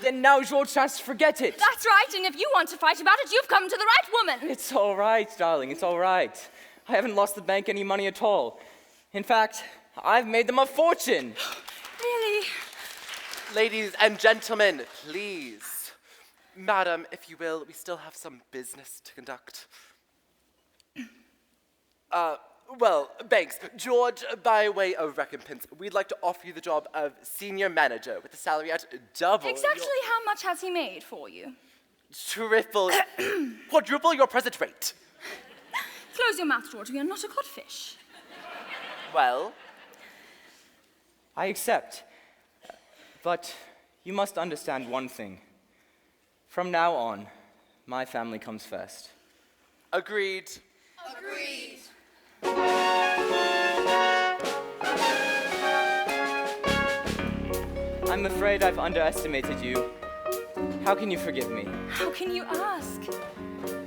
Then now's your chance to forget it. That's right, and if you want to fight about it, you've come to the right woman. It's all right, darling, it's all right. I haven't lost the bank any money at all. In fact, I've made them a fortune. Really? Ladies and gentlemen, please. Madam, if you will, we still have some business to conduct. Well, Banks, George, by way of recompense, we'd like to offer you the job of senior manager with a salary at double. Exactly how much has he made for you? Quadruple your present rate. Close your mouth, George. We are not a codfish. Well? I accept. But you must understand one thing. From now on, my family comes first. Agreed. Agreed. I'm afraid I've underestimated you. How can you forgive me? How can you ask?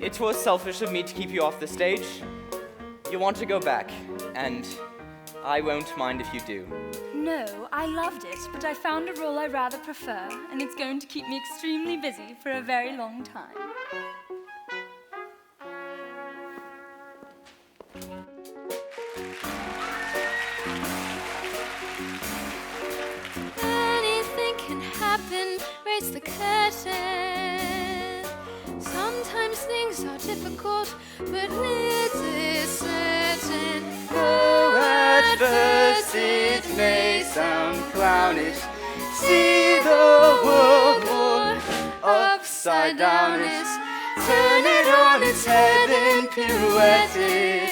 It was selfish of me to keep you off the stage. You want to go back, and I won't mind if you do. No, I loved it, but I found a role I rather prefer, and it's going to keep me extremely busy for a very long time. Anything can happen, raise the curtain. Sometimes things are difficult, but this is certain. Though at first it may sound clownish, see the world more upside downish. Turn it on its head and pirouette it.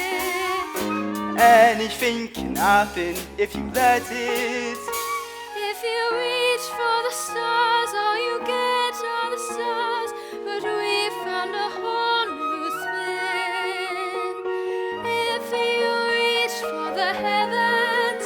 Anything can happen if you let it. If you reach for the stars, all you get are the stars. But we found a whole new spin. If you reach for the heavens,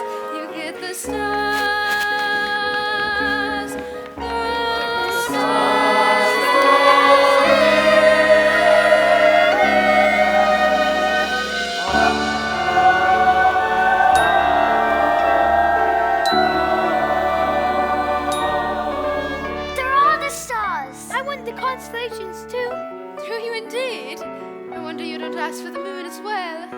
wonder you don't ask for the moon as well.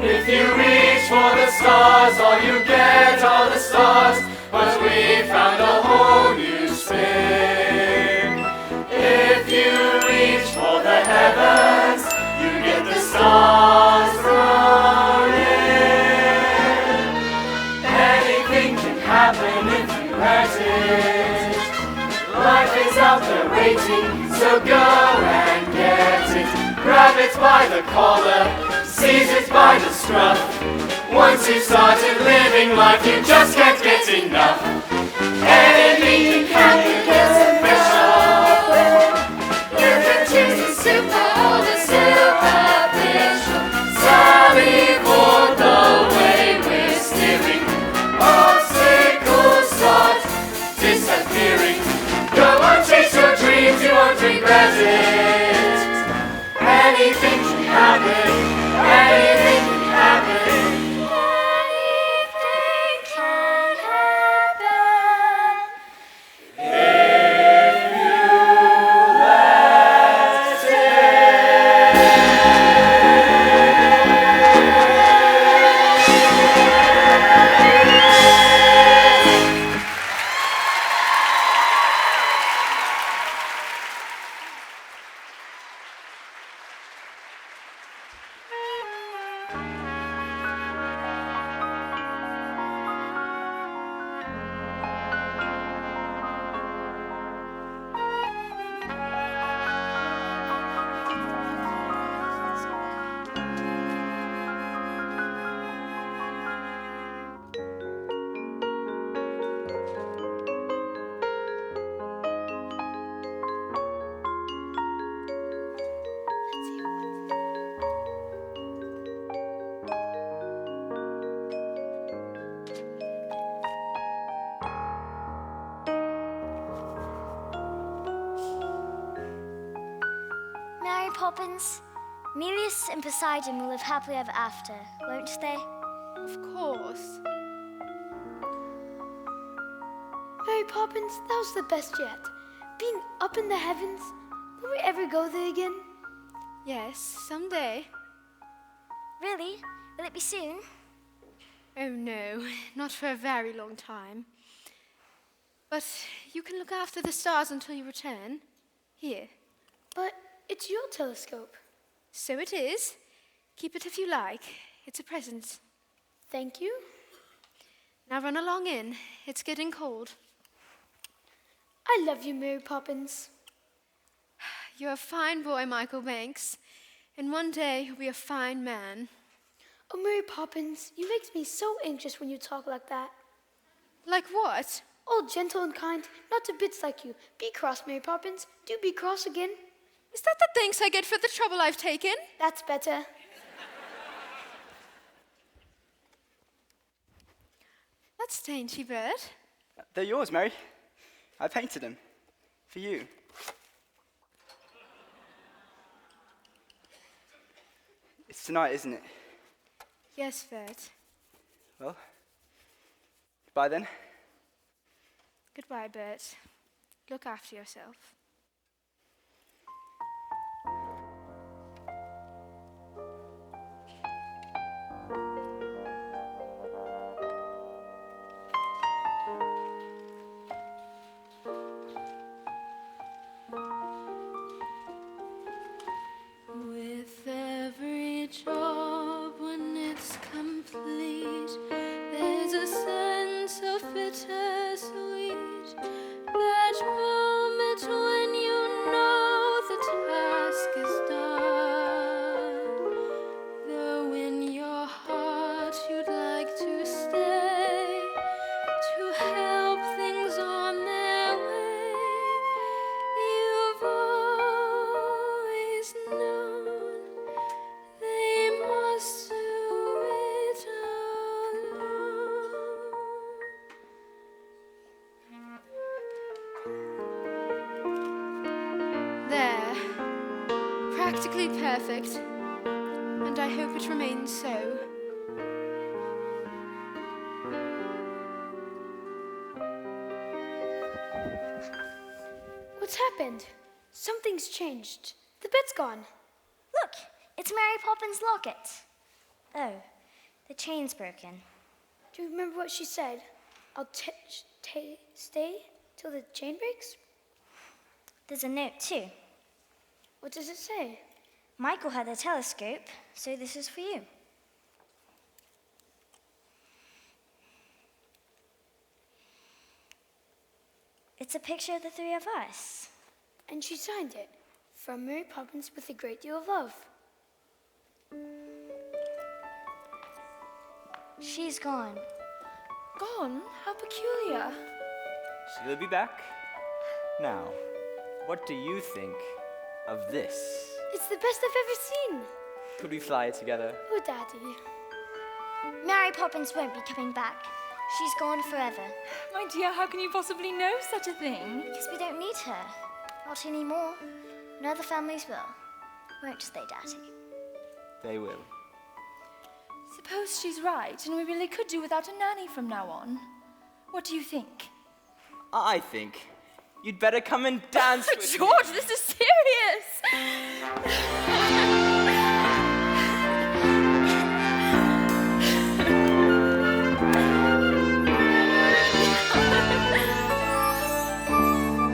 If you reach for the stars, all you get are the stars, but we found a whole new spin. If you reach for the heavens, you get the stars thrown in. Anything can happen if you let it. Life is out there waiting, so go and get it. Grab it by the collar, seize it by the scruff. Once you've started living life, you just can't get enough. Anything can happen, it's official. You can choose the super or the superficial. Sorry for the way we're steering. Obstacles start disappearing. Go on, chase your dreams, you won't regret it. Anything can happen, anything can happen. Anything can happen if you let Mary Poppins, Melius and Poseidon will live happily ever after, won't they? Of course. Mary Poppins, that was the best yet. Being up in the heavens. Will we ever go there again? Yes, someday. Really? Will it be soon? Oh no, not for a very long time. But you can look after the stars until you return. Here. But it's your telescope. So it is. Keep it if you like. It's a present. Thank you. Now run along in. It's getting cold. I love you, Mary Poppins. You're a fine boy, Michael Banks. And one day you'll be a fine man. Oh, Mary Poppins, you make me so anxious when you talk like that. Like what? All gentle and kind, not to bits like you. Be cross, Mary Poppins. Do be cross again. Is that the thanks I get for the trouble I've taken? That's better. That's dainty, bird. They're yours, Mary. I painted them. For you. It's tonight, isn't it? Yes, Bert. Well, goodbye then. Goodbye, Bert. Look after yourself. With every job when it's complete, there's a sense of bittersweet. That moment when practically perfect, and I hope it remains so. What's happened? Something's changed. The bed's gone. Look, it's Mary Poppins' locket. Oh, the chain's broken. Do you remember what she said? I'll stay till the chain breaks? There's a note too. What does it say? Michael had a telescope, so this is for you. It's a picture of the three of us. And she signed it. From Mary Poppins with a great deal of love. She's gone. Gone? How peculiar. She'll be back. Now, what do you think of this? It's the best I've ever seen. Could we fly it together? Oh, Daddy. Mary Poppins won't be coming back. She's gone forever. My dear, how can you possibly know such a thing? Because we don't need her. Not anymore. And other families will. Won't they, Daddy? They will. Suppose she's right, and we really could do without a nanny from now on. What do you think? I think you'd better come and dance with me. George, this is serious!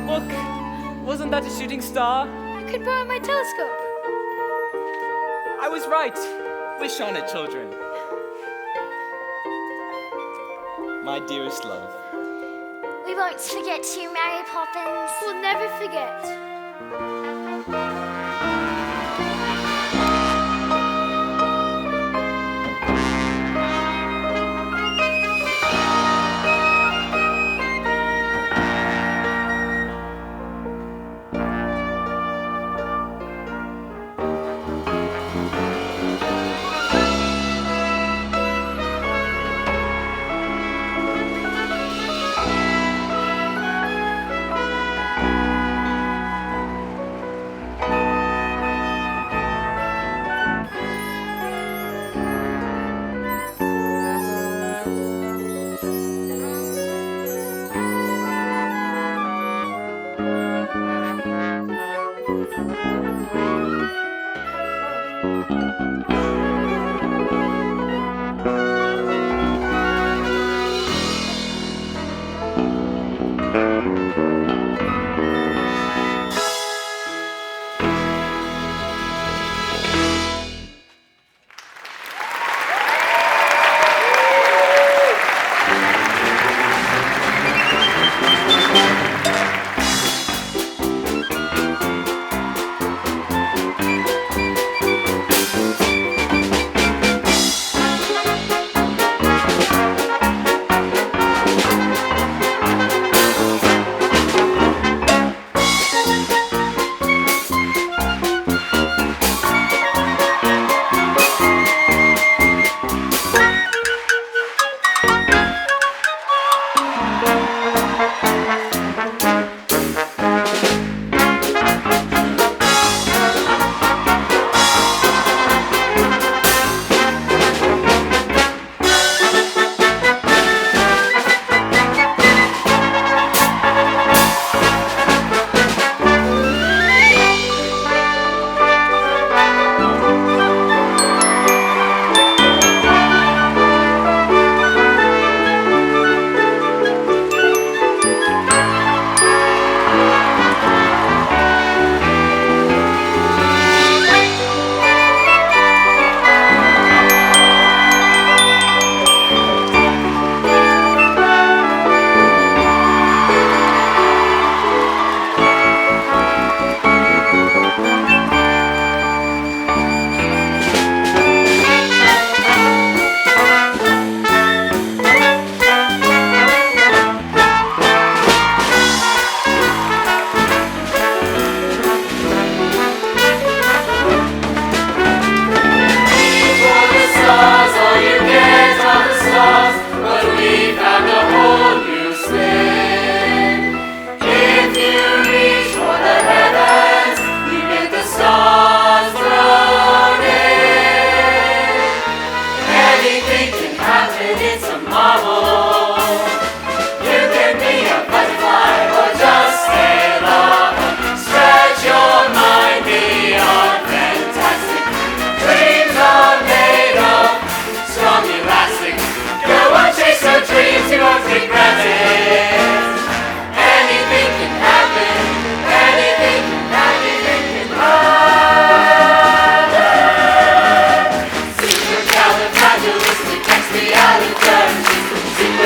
Look, wasn't that a shooting star? You could borrow my telescope. I was right. Wish on it, children. My dearest love. We won't forget you, Mary Poppins. We'll never forget.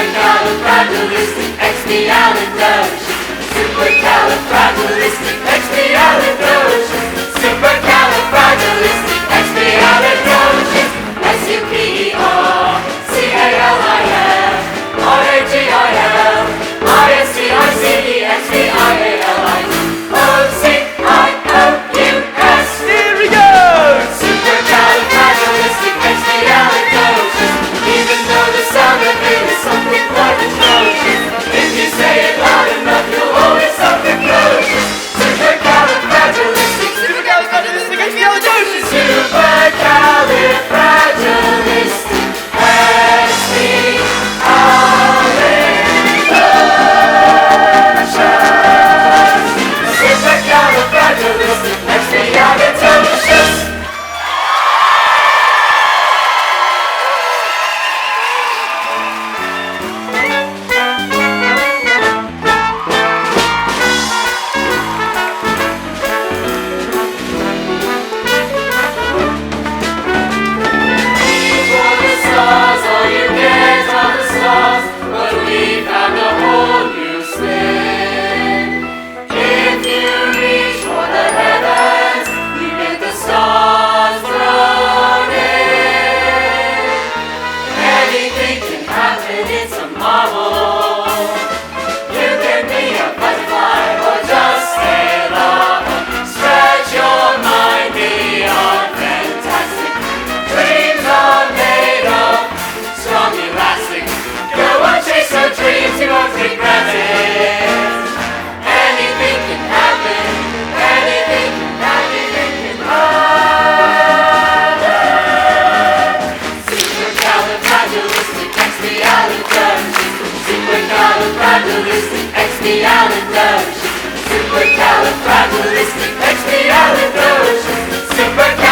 Supercalifragilisticexpialidocious. Supercalifragilisticexpialidocious. Supercalifragilisticexpialidocious. SUPERCALIFRAGILISTICEXPIALIDOCIOUS. Here we go! Supercalifragilisticexpialidocious. Even though the sound of it is something quite atrocious, if you say it loud enough, you'll always sound precocious. Supercalifragilistic. Supercalifragilisticexpialidocious. Supercalifragilisticexpialidocious. Supercalifragilisticexpialidocious. Supercalifragilisticexpialidocious.